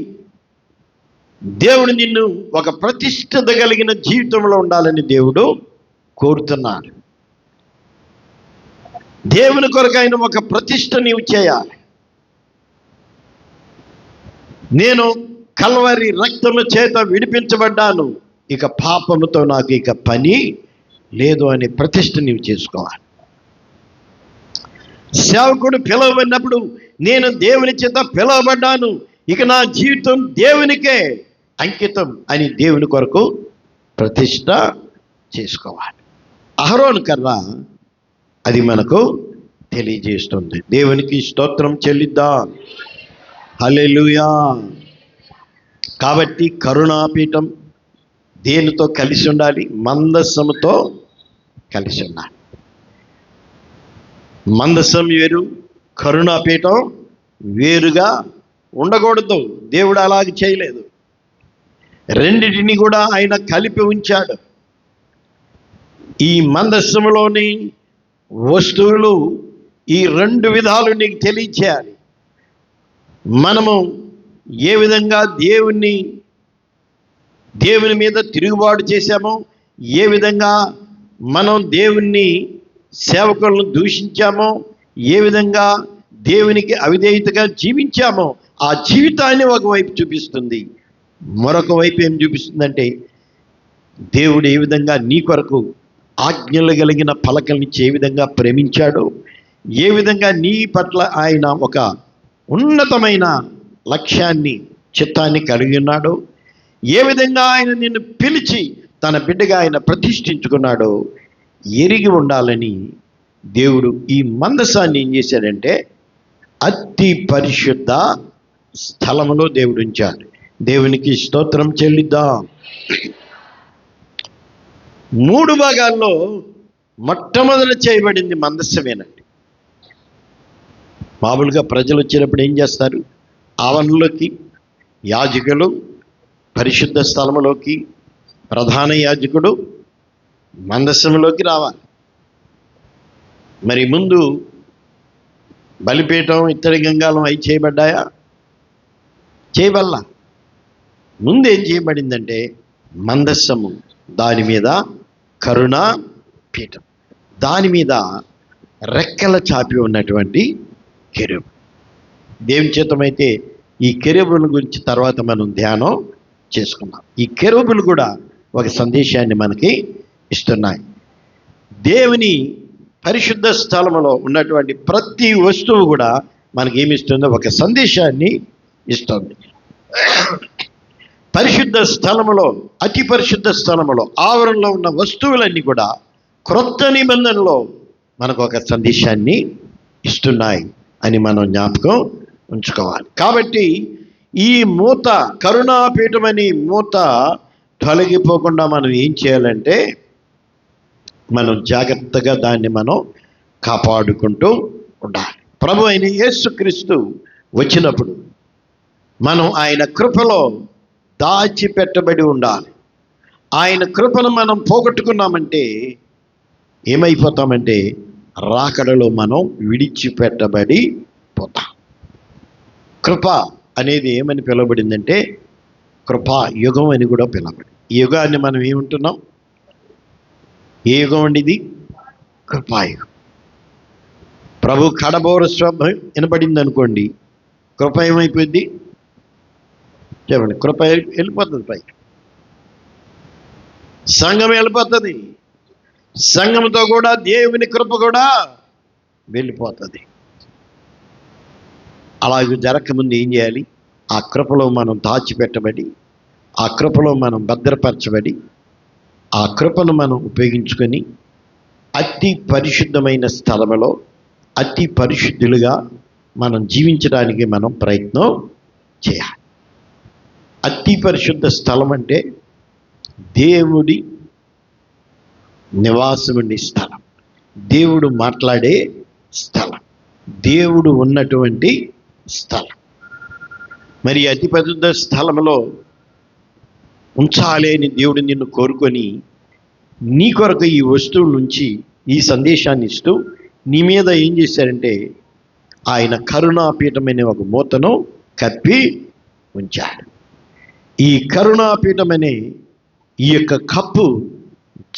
దేవుడు నిన్ను ఒక ప్రతిష్ఠత కలిగిన జీవితంలో ఉండాలని దేవుడు కోరుతున్నాడు. దేవుని కొరకైన ఒక ప్రతిష్ఠ నీవు చేయాలి. నేను కల్వరి రక్తము చేత విడిపించబడ్డాను, ఇక పాపముతో నాకు ఇక పని లేదు అనే ప్రతిష్ఠ నీవు చేసుకోవాలి. సేవకుడు పిలువబడినప్పుడు నేను దేవుని చేత పిలువబడ్డాను, ఇక నా జీవితం దేవునికే అంకితం అని దేవుని కొరకు ప్రతిష్ఠ చేసుకోవాలి. అహరోను కర్ర అది మనకు తెలియజేస్తుంది. దేవునికి స్తోత్రం చెల్లిద్దాం. హల్లెలూయా. కాబట్టి కరుణాపీఠం దేనితో కలిసి ఉండాలి? మందసముతో కలిసి ఉండాలి. మందసం వేరు, కరుణాపీఠం వేరుగా ఉండకూడదు. దేవుడు అలాగే చేయలేదు. రెండిటిని కూడా ఆయన కలిపి ఉంచాడు. ఈ మందసములోని వస్తువులు ఈ రెండు విధాలు నీకు తెలియచేయాలి. మనము ఏ విధంగా దేవుని మీద తిరుగుబాటు చేశామో, ఏ విధంగా మనం దేవుణ్ణి సేవకులను దూషించామో, ఏ విధంగా దేవునికి అవిధేయతగా జీవించామో ఆ జీవితాన్ని ఒకవైపు చూపిస్తుంది. మరొక వైపు ఏం చూపిస్తుందంటే, దేవుడు ఏ విధంగా నీ కొరకు ఆజ్ఞలు కలిగిన పలకల్నిచ్చి ఏ విధంగా ప్రేమించాడో, ఏ విధంగా నీ పట్ల ఆయన ఒక ఉన్నతమైన లక్ష్యాన్ని, చిత్తాన్ని కలిగి ఉన్నాడో, ఏ విధంగా ఆయన నిన్ను పిలిచి తన బిడ్డగా ఆయన ప్రతిష్ఠించుకున్నాడో ఎరిగి ఉండాలని దేవుడు ఈ మందసాన్ని ఏం చేశాడంటే అతి పరిశుద్ధ స్థలములో దేవుడు ఉంచాడు. దేవునికి స్తోత్రం చెల్లిద్దాం. 3 భాగాల్లో మొట్టమొదట చేయబడింది మందస్సమేనండి. మామూలుగా ప్రజలు వచ్చినప్పుడు ఏం చేస్తారు? ఆవరణలోకి యాజకులు, పరిశుద్ధ స్థలములోకి ప్రధాన యాజకుడు మందస్సంలోకి రావాలి. మరి ముందు బలిపీఠం, ఇత్తడి గంగాలం అవి చేయబడ్డాయా? చేయబల్లా. ముందు ఏం చేయబడిందంటే మందస్సము, దాని మీద కరుణా పీఠం, దాని మీద రెక్కల చాపి ఉన్నటువంటి కెరూబు. దేవుని చిత్తమైతే ఈ కెరూబుల గురించి తర్వాత మనం ధ్యానం చేసుకున్నాం. ఈ కెరూబులు కూడా ఒక సందేశాన్ని మనకి ఇస్తున్నాయి. దేవుని పరిశుద్ధ స్థలములో ఉన్నటువంటి ప్రతి వస్తువు కూడా మనకేమిస్తుందో ఒక సందేశాన్ని ఇస్తుంది. పరిశుద్ధ స్థలములో, అతి పరిశుద్ధ స్థలములో ఆవరణలో ఉన్న వస్తువులన్నీ కూడా క్రొత్త నిబంధనలో మనకు ఒక సందేశాన్ని ఇస్తున్నాయి అని మనం జ్ఞాపకం ఉంచుకోవాలి. కాబట్టి ఈ మూత, కరుణాపీఠం అనే మూత తొలగిపోకుండా మనం ఏం చేయాలంటే మనం జాగ్రత్తగా దాన్ని మనం కాపాడుకుంటూ ఉండాలి. ప్రభు అయిన యేసుక్రీస్తు వచ్చినప్పుడు మనం ఆయన కృపలో దాచిపెట్టబడి ఉండాలి. ఆయన కృపను మనం పోగొట్టుకున్నామంటే ఏమైపోతామంటే రాకడలో మనం విడిచిపెట్టబడి పోతాం. కృప అనేది ఏమని పిలువబడిందంటే కృపా యుగం అని కూడా పిలువబడింది. ఈ యుగాన్ని మనం ఏమంటున్నాం? ఏ యుగం అండి ఇది? కృపాయుగం. ప్రభు కడబోర స్వభం వినపడింది అనుకోండి, కృప ఏమైపోయింది చెప్పండి? కృప వెళ్ళిపోతుంది పైకి, సంఘం వెళ్ళిపోతుంది, సంఘంతో కూడా దేవుని కృప కూడా వెళ్ళిపోతుంది. అలాగే జరగకముందు ఏం చేయాలి? ఆ కృపలో మనం దాచిపెట్టబడి, ఆ కృపలో మనం భద్రపరచబడి, ఆ కృపను మనం ఉపయోగించుకొని అతి పరిశుద్ధమైన స్థలములో అతి పరిశుద్ధులుగా మనం జీవించడానికి మనం ప్రయత్నం చేయాలి. అతి పరిశుద్ధ స్థలం అంటే దేవుడి నివాసముండే స్థలం, దేవుడు మాట్లాడే స్థలం, దేవుడు ఉన్నటువంటి స్థలం. మరి అతి పరిశుద్ధ స్థలంలో ఉంచాలి అని దేవుడు నిన్ను కోరుకొని నీ కొరకు ఈ వస్తువుల నుంచి ఈ సందేశాన్ని ఇస్తూ నీ మీద ఏం చేశారంటే ఆయన కరుణాపీఠమనే ఒక మూతను కప్పి ఉంచాడు. ఈ కరుణాపీఠమనే ఈ యొక్క కప్పు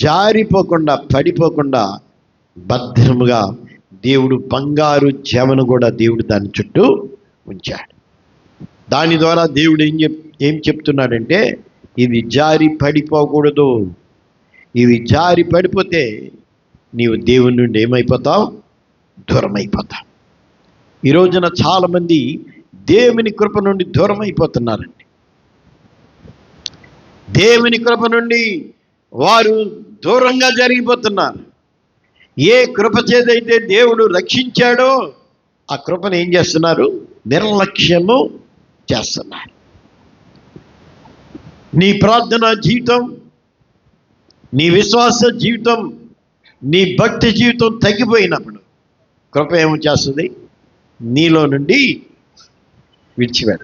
జారిపోకుండా, పడిపోకుండా భద్రముగా దేవుడు బంగారు జమను కూడా దేవుడు దాని చుట్టూ ఉంచాడు. దాని ద్వారా దేవుడు ఏం చెప్తున్నాడంటే ఇది జారి పడిపోకూడదు. ఇది జారి పడిపోతే నీవు దేవుని నుండి ఏమైపోతావు? దూరం అయిపోతావు. ఈ రోజున చాలామంది దేవుని కృప నుండి దూరం అయిపోతున్నారండి. దేవుని కృప నుండి వారు దూరంగా జరిగిపోతున్నారు. ఏ కృప చేదైతే దేవుడు రక్షించాడో ఆ కృపను ఏం చేస్తున్నారు? నిర్లక్ష్యము చేస్తున్నారు. నీ ప్రార్థనా జీవితం, నీ విశ్వాస జీవితం, నీ భక్తి జీవితం తగ్గిపోయినప్పుడు కృప ఏమో చేస్తుంది? నీలో నుండి విడిచిపెడ.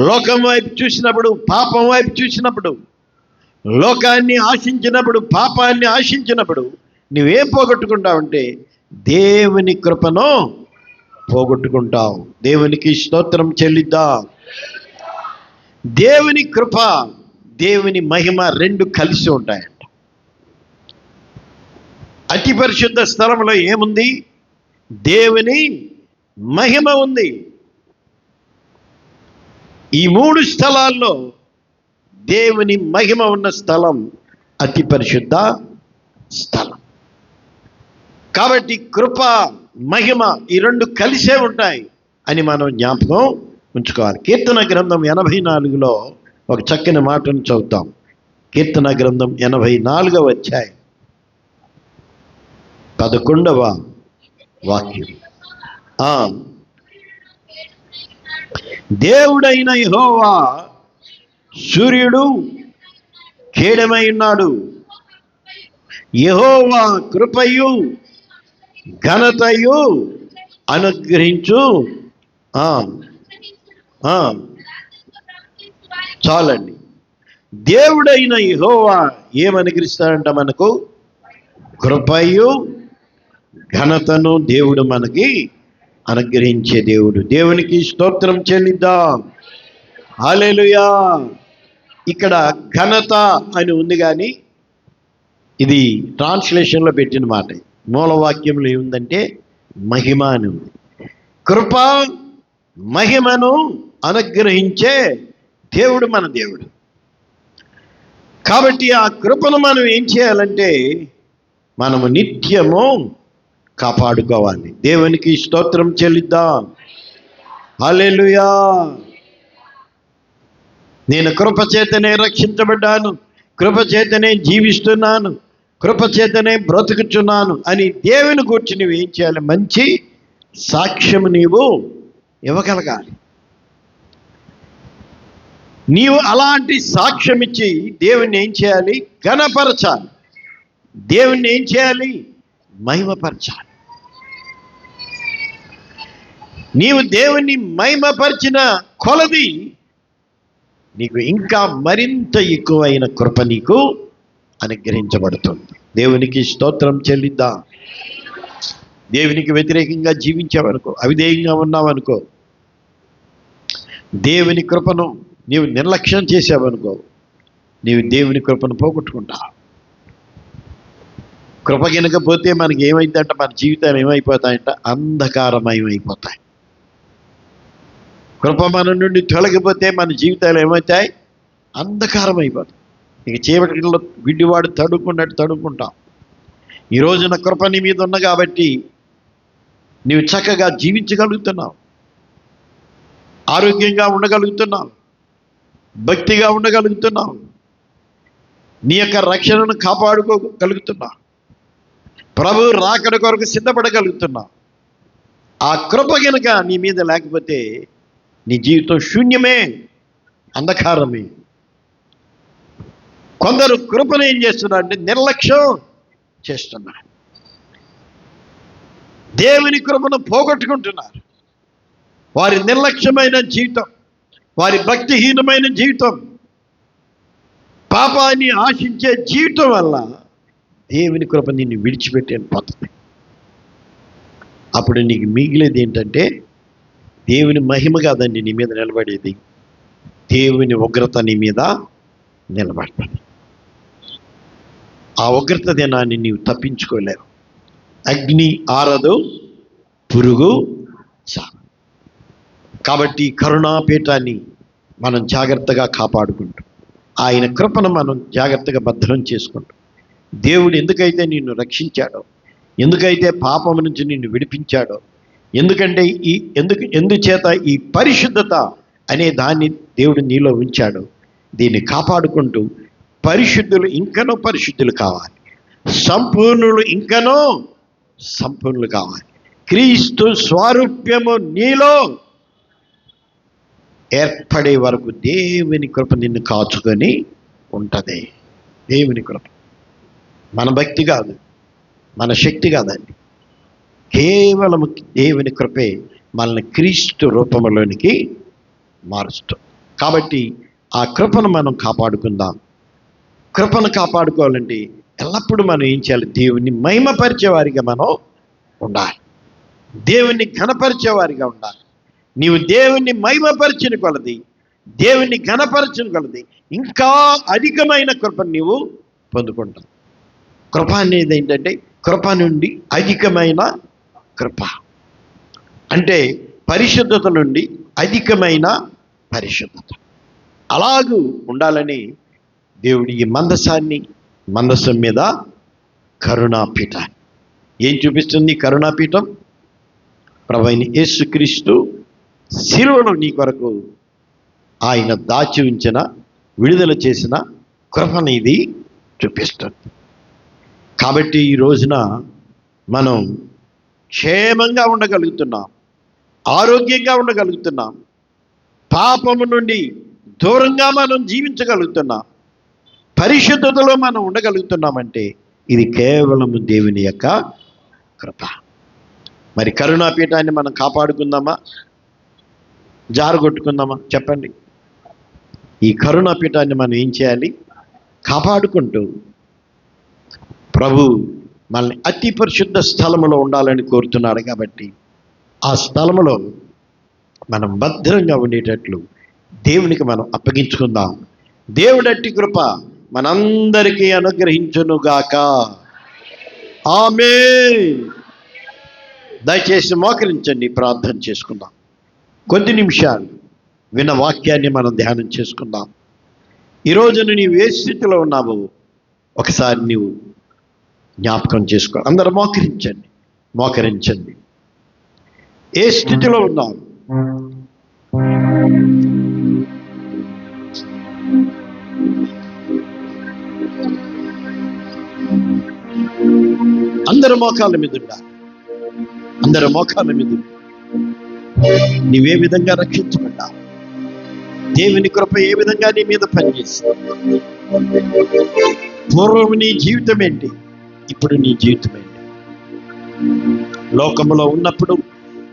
లోకం వైపు చూసినప్పుడు, పాపం వైపు చూసినప్పుడు, లోకాన్ని ఆశించినప్పుడు, పాపాన్ని ఆశించినప్పుడు నువ్వేం పోగొట్టుకుంటావంటే దేవుని కృపను పోగొట్టుకుంటావు. దేవునికి స్తోత్రం చెల్లిద్దాం. దేవుని కృప, దేవుని మహిమ రెండు కలిసి ఉంటాయంట. అతి పరిశుద్ధ స్థలంలో ఏముంది? దేవుని మహిమ ఉంది. ఈ 3 స్థలాల్లో దేవుని మహిమ ఉన్న స్థలం అతి పరిశుద్ధ స్థలం. కాబట్టి కృప, మహిమ ఈ 2 కలిసే ఉంటాయి అని మనం జ్ఞాపకం ఉంచుకోవాలి. కీర్తన గ్రంథం 84లో ఒక చక్కని మాటను చదువుతాం. కీర్తన గ్రంథం 84వ అధ్యాయం 11వ వాక్యం. దేవుడైన యెహోవా సూర్యుడు కేడమై ఉన్నాడు. యెహోవా కృపయు ఘనతయు అనుగ్రహించు. చాలండి. దేవుడైన యెహోవా ఏమనుగ్రహిస్తాడంట? మనకు కృపయు ఘనతను దేవుడు మనకి అనుగ్రహించే దేవుడు. దేవునికి స్తోత్రం చెల్లిద్దాం. హల్లెలూయా. ఇక్కడ ఘనత అని ఉంది, కానీ ఇది ట్రాన్స్లేషన్లో పెట్టిన మాట. మూలవాక్యంలో ఏముందంటే మహిమ అని ఉంది. కృప మహిమను అనుగ్రహించే దేవుడు మన దేవుడు. కాబట్టి ఆ కృపను మనం ఏం చేయాలంటే మనము నిత్యము కాపాడుకోవాలి. దేవునికి స్తోత్రం చెల్లిద్దాం. హల్లెలూయా. నేను కృపచేతనే రక్షించబడ్డాను, కృపచేతనే జీవిస్తున్నాను, కృపచేతనే బ్రతుకుచున్నాను అని దేవుని గురించి నువ్వు ఏం చేయాలి? మంచి సాక్ష్యము నీవు ఇవ్వగలగాలి. నీవు అలాంటి సాక్ష్యం ఇచ్చి దేవుణ్ణి ఏం చేయాలి? ఘనపరచాలి. దేవుణ్ణి ఏం చేయాలి? మహిమపరచాలి. నీవు దేవుణ్ణి మహిమపరిచిన కొలది నీకు ఇంకా మరింత ఎక్కువైన కృప నీకు అనుగ్రహించబడుతుంది. దేవునికి స్తోత్రం చెల్లిద్దాం. దేవునికి వ్యతిరేకంగా జీవించావనుకో, అవిధేయంగా ఉన్నావనుకో, దేవుని కృపను నీవు నిర్లక్ష్యం చేసావనుకో, నీవు దేవుని కృపను పోగొట్టుకుంటావు. కృప గినకపోతే మనకి ఏమైందంటే మన జీవితాలు ఏమైపోతాయంట? అంధకారమయమైపోతాయి. కృప మన నుండి తొలగిపోతే మన జీవితాలు ఏమవుతాయి? అంధకారమైపోతాయి. ఇక చీకటిలో గుడ్డివాడు తడుకున్నట్టు తడుకుంటాం. ఈ రోజున కృప నీ మీద ఉన్న కాబట్టి నీవు చక్కగా జీవించగలుగుతున్నావు, ఆరోగ్యంగా ఉండగలుగుతున్నావు, భక్తిగా ఉండగలుగుతున్నావు, నీ యొక్క రక్షణను కాపాడుకోగలుగుతున్నావు, ప్రభు రాకడ కొరకు సిద్ధపడగలుగుతున్నావు. ఆ కృప కనుక నీ మీద లేకపోతే నీ జీవితం శూన్యమే, అంధకారమే. కొందరు కృపను ఏం చేస్తున్నారు అంటే నిర్లక్ష్యం చేస్తున్నారు. దేవుని కృపను పోగొట్టుకుంటున్నారు. వారి నిర్లక్ష్యమైన జీవితం, వారి భక్తిహీనమైన జీవితం, పాపాన్ని ఆశించే జీవితం వల్ల దేవుని కృప నిన్ను విడిచిపెట్టి పోతుంది. అప్పుడు నీకు మిగిలేది ఏంటంటే దేవుని మహిమ కాదండి నీ మీద నిలబడేది, దేవుని ఉగ్రత నీ మీద నిలబడుతుంది. ఆ ఉగ్రత దినాన్ని నీవు తప్పించుకోలేవు. అగ్ని ఆరదు, పురుగు చావు. కాబట్టి కరుణాపీఠాన్ని మనం జాగ్రత్తగా కాపాడుకుంటాం. ఆయన కృపను మనం జాగ్రత్తగా భద్రం చేసుకుంటాం. దేవుడు ఎందుకైతే నిన్ను రక్షించాడో, ఎందుకైతే పాపం నుంచి నిన్ను విడిపించాడో, ఎందుకంటే ఎందుచేత ఈ పరిశుద్ధత అనే దాన్ని దేవుడు నీలో ఉంచాడో, దీన్ని కాపాడుకుంటూ పరిశుద్ధులు ఇంకనో పరిశుద్ధులు కావాలి, సంపూర్ణులు ఇంకనో సంపూర్ణులు కావాలి. క్రీస్తు స్వారూప్యము నీలో ఏర్పడే వరకు దేవుని కృప నిన్ను కాచుకొని ఉంటుంది. దేవుని కృప మన భక్తి కాదు, మన శక్తి కాదండి. కేవలం దేవుని కృపే మనల్ని క్రీస్తు రూపంలోనికి మారుస్తాం. కాబట్టి ఆ కృపను మనం కాపాడుకుందాం. కృపను కాపాడుకోవాలంటే ఎల్లప్పుడూ మనం ఏం చేయాలి? దేవుని మహిమపరిచేవారిగా మనం ఉండాలి, దేవుణ్ణి ఘనపరిచేవారిగా ఉండాలి. నీవు దేవుణ్ణి మహిమపరిచిన కొలది, దేవుణ్ణి ఘనపరిచిన కొలది ఇంకా అధికమైన కృపను నీవు పొందుకుంటావు. కృప అనేది ఏంటంటే కృప నుండి అధికమైన కృప. అంటే పరిశుద్ధత నుండి అధికమైన పరిశుద్ధత. అలాగూ ఉండాలని దేవుడి ఈ మందసం మీద కరుణాపీఠాన్ని ఏం చూపిస్తుంది? కరుణాపీఠం ప్రభువైన యేసుక్రీస్తు శిలువలో నీ కొరకు ఆయన దాచి ఉంచిన, విడుదల చేసిన కృపని ఇది చూపిస్తుంది. కాబట్టి ఈ రోజున మనం క్షేమంగా ఉండగలుగుతున్నాం, ఆరోగ్యంగా ఉండగలుగుతున్నాం, పాపము నుండి దూరంగా మనం జీవించగలుగుతున్నాం, పరిశుద్ధతలో మనం ఉండగలుగుతున్నామంటే ఇది కేవలం దేవుని యొక్క కృప. మరి కరుణాపీఠాన్ని మనం కాపాడుకుందామా, జారగొట్టుకుందామా? చెప్పండి. ఈ కరుణాపీఠాన్ని మనం ఏం చేయాలి? కాపాడుకుంటూ ప్రభు మనల్ని అతి పరిశుద్ధ స్థలములో ఉండాలని కోరుతున్నాడు. కాబట్టి ఆ స్థలములో మనం భద్రంగా ఉండేటట్లు దేవునికి మనం అప్పగించుకుందాం. దేవుడట్టి కృప మనందరికీ అనుగ్రహించునుగాక. ఆమేన్. దయచేసి మోకరించండి, ప్రార్థన చేసుకుందాం. కొద్ది నిమిషాలు విన్న వాక్యాన్ని మనం ధ్యానం చేసుకుందాం. ఈరోజు నీవు ఏ స్థితిలో ఉన్నావో ఒకసారి నీవు జ్ఞాపకం చేసుకో. అందరూ మోకరించండి. ఏ స్థితిలో ఉన్నావు? అందరు మోకాళ్ళ మీద ఉండాలి. నీవే విధంగా రక్షించబడ్డావు? దేవుని కృప ఏ విధంగా నీ మీద పనిచేస్తుంది? పూర్వం నీ జీవితం ఏంటి? ఇప్పుడు నీ జీవితం ఏంటి? లోకములో ఉన్నప్పుడు,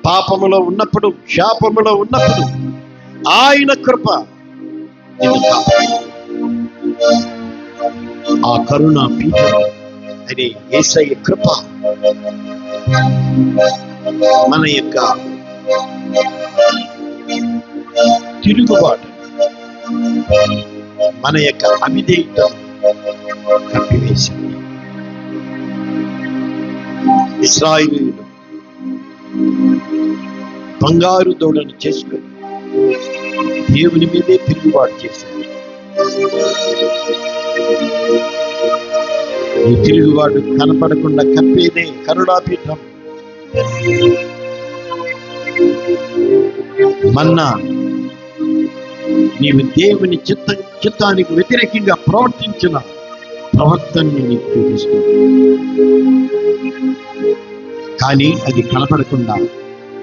పాపములో ఉన్నప్పుడు, శాపములో ఉన్నప్పుడు ఆయన కృప నిన్ను కాపాడింది. ఆ కరుణ పీఠం అనే యేసయ్య కృప మన యొక్క తిరుగుబాటు, మన యొక్క అవిధేయతను కప్పివేసింది. ఇశ్రాయేలీయులు బంగారు దూడను చేసుకొని దేవుని మీదే తిరుగుబాటు చేశారు. ఈ తిరుగుబాటు కనపడకుండా కప్పేదే కరుణాపీఠం. మన్నా నీవు దేవుని చిత్తానికి వ్యతిరేకంగా ప్రవర్తించిన ప్రవర్తనని నీకు చూపిస్తుంది. కానీ అది కనపడకుండా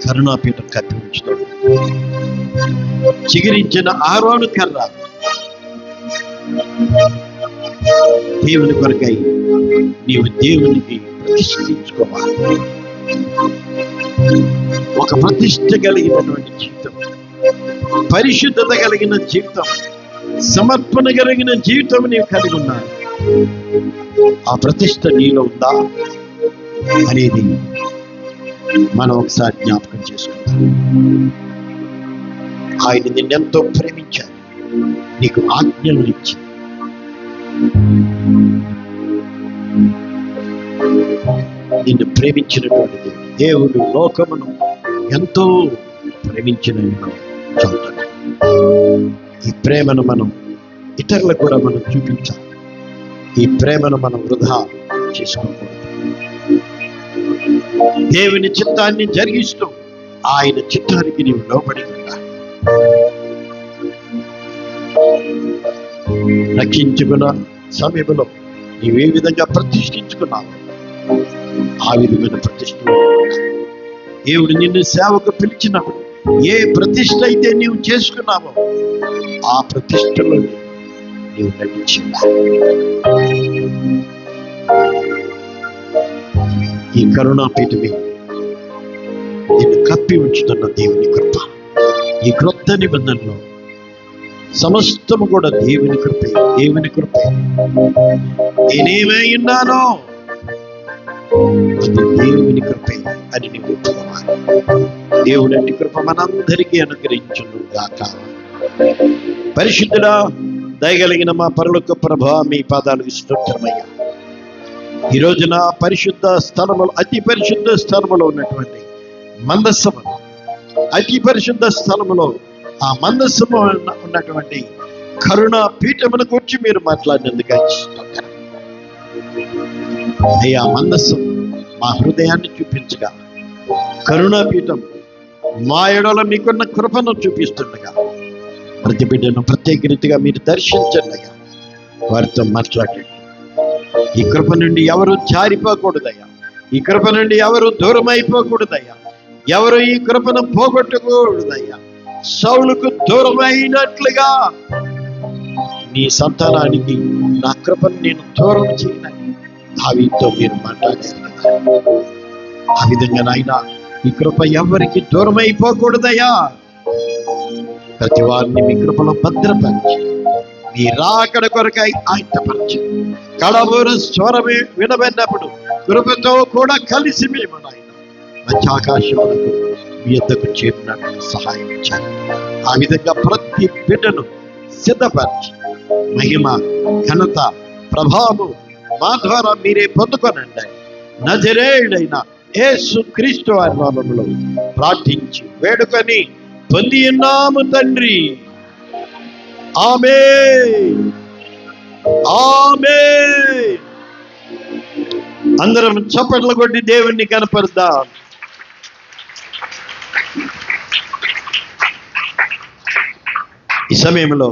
కరుణాపీఠం కప్పి ఉంచుతాడు. చిగురించిన ఆరోను కర్ర దేవుని కొరకై నీవు దేవునికి ప్రతిష్ఠించుకోవాలి. ఒక ప్రతిష్ఠ కలిగినటువంటి జీవితం, పరిశుద్ధత కలిగిన జీవితం, సమర్పణ కలిగిన జీవితం నీవు కలిగి ఉన్నావు. ఆ ప్రతిష్ఠ నీలో ఉందా అనేది మనం ఒకసారి జ్ఞాపకం చేసుకుందాం. ఆయన నిన్నెంతో ప్రేమించాడు, నీకు ఆజ్ఞలు ఇచ్చి నిన్ను ప్రేమించినటువంటి దేవుడు లోకమును ఎంతో ప్రేమించిన చూద్దాం. ఈ ప్రేమను మనం ఇతరులకు కూడా మనం చూపించాలి. ఈ ప్రేమను మనం వృధా చేసుకోకూడదు. దేవుని చిత్తాన్ని జరిగిస్తూ ఆయన చిత్తానికి నీవు లోబడి ఉండాలి. రక్షించుకున్న సమయంలో నీవే విధంగా ప్రతిష్ఠించుకున్నావు, ఆ విధమైన ప్రతిష్ఠ దేవుడు నిన్ను సేవకు పిలిచినప్పుడు ఏ ప్రతిష్ఠ అయితే నీవు చేసుకున్నావో ఆ ప్రతిష్టలో నీవు నటించిందా? ఈ కరుణాపీఠమే నిన్ను కప్పి ఉంచుతున్న దేవుని కృప. ఈ క్రొత్త నిబంధనలో సమస్తము కూడా దేవుని కృపే, దేవుని కృపే. నేనేమై ఉన్నానో అది దేవుని కృపే అని నీవు ఒప్పుకోవాలి. దేవుని అట్టి కృప మనందరికీ అనుగ్రహించును గాక. పరిశుద్ధుడా, దయగలిగిన మా పరలోక ప్రభువా, మీ పాదాలకు స్తోత్రమయ్యా. ఈ రోజున పరిశుద్ధ స్థలములో, అతి పరిశుద్ధ స్థలములో ఉన్నటువంటి మందస్సము, అతి పరిశుద్ధ స్థలములో ఆ మందస్సము ఉన్నటువంటి కరుణ పీఠమును గురించి మీరు మాట్లాడినందుకు అయ్యా, మందస్సం మా హృదయాన్ని చూపించగా, కరుణాపీఠం మా ఎడల మీకున్న కృపను చూపిస్తుండగా, ప్రతి బిడ్డను ప్రత్యేక రీతిగా మీరు దర్శించండి అయ్యా, వారితో మాట్లాడండి. ఈ కృప నుండి ఎవరు జారిపోకూడదయ్యా, ఈ కృప నుండి ఎవరు దూరం అయిపోకూడదయ్యా, ఎవరు ఈ కృపను పోగొట్టకూడదయ్యా. సౌలుకు దూరమైనట్లుగా నీ సంతానానికి నా కృపను నేను దూరం చేయనని దావీదుతో మీరు మాట్లాడారు కదా. ఆ విధంగా నాయన ఈ కృప ఎవరికి దూరం అయిపోకూడదయ్యా. ప్రతి వారిని మీ కృపలో భద్రపరిచి, మీ రాకడ కొరకై ఆయత్తపరిచి, కడబూర స్వరమే వినబడినప్పుడు కృపతో కూడా కలిసి మేము నాయన మంచి ఆకాశములకు మీ యొద్దకు చేరినట్టు సహాయం చేయండి. ఆ విధంగా ప్రతి బిడ్డను సిద్ధపరిచి మహిమ, ఘనత, ప్రభావం మా ద్వారా మీరే పొందుకొనండి. నజరేయుడైన యేసు క్రీస్తు వారి నామములో ప్రార్థించి వేడుకొని పొంది ఉన్నాము తండ్రి. ఆమేన్, ఆమేన్. అందరం చప్పట్లు కొట్టి దేవుణ్ణి కనపరుద్దాం. ఈ సమయంలో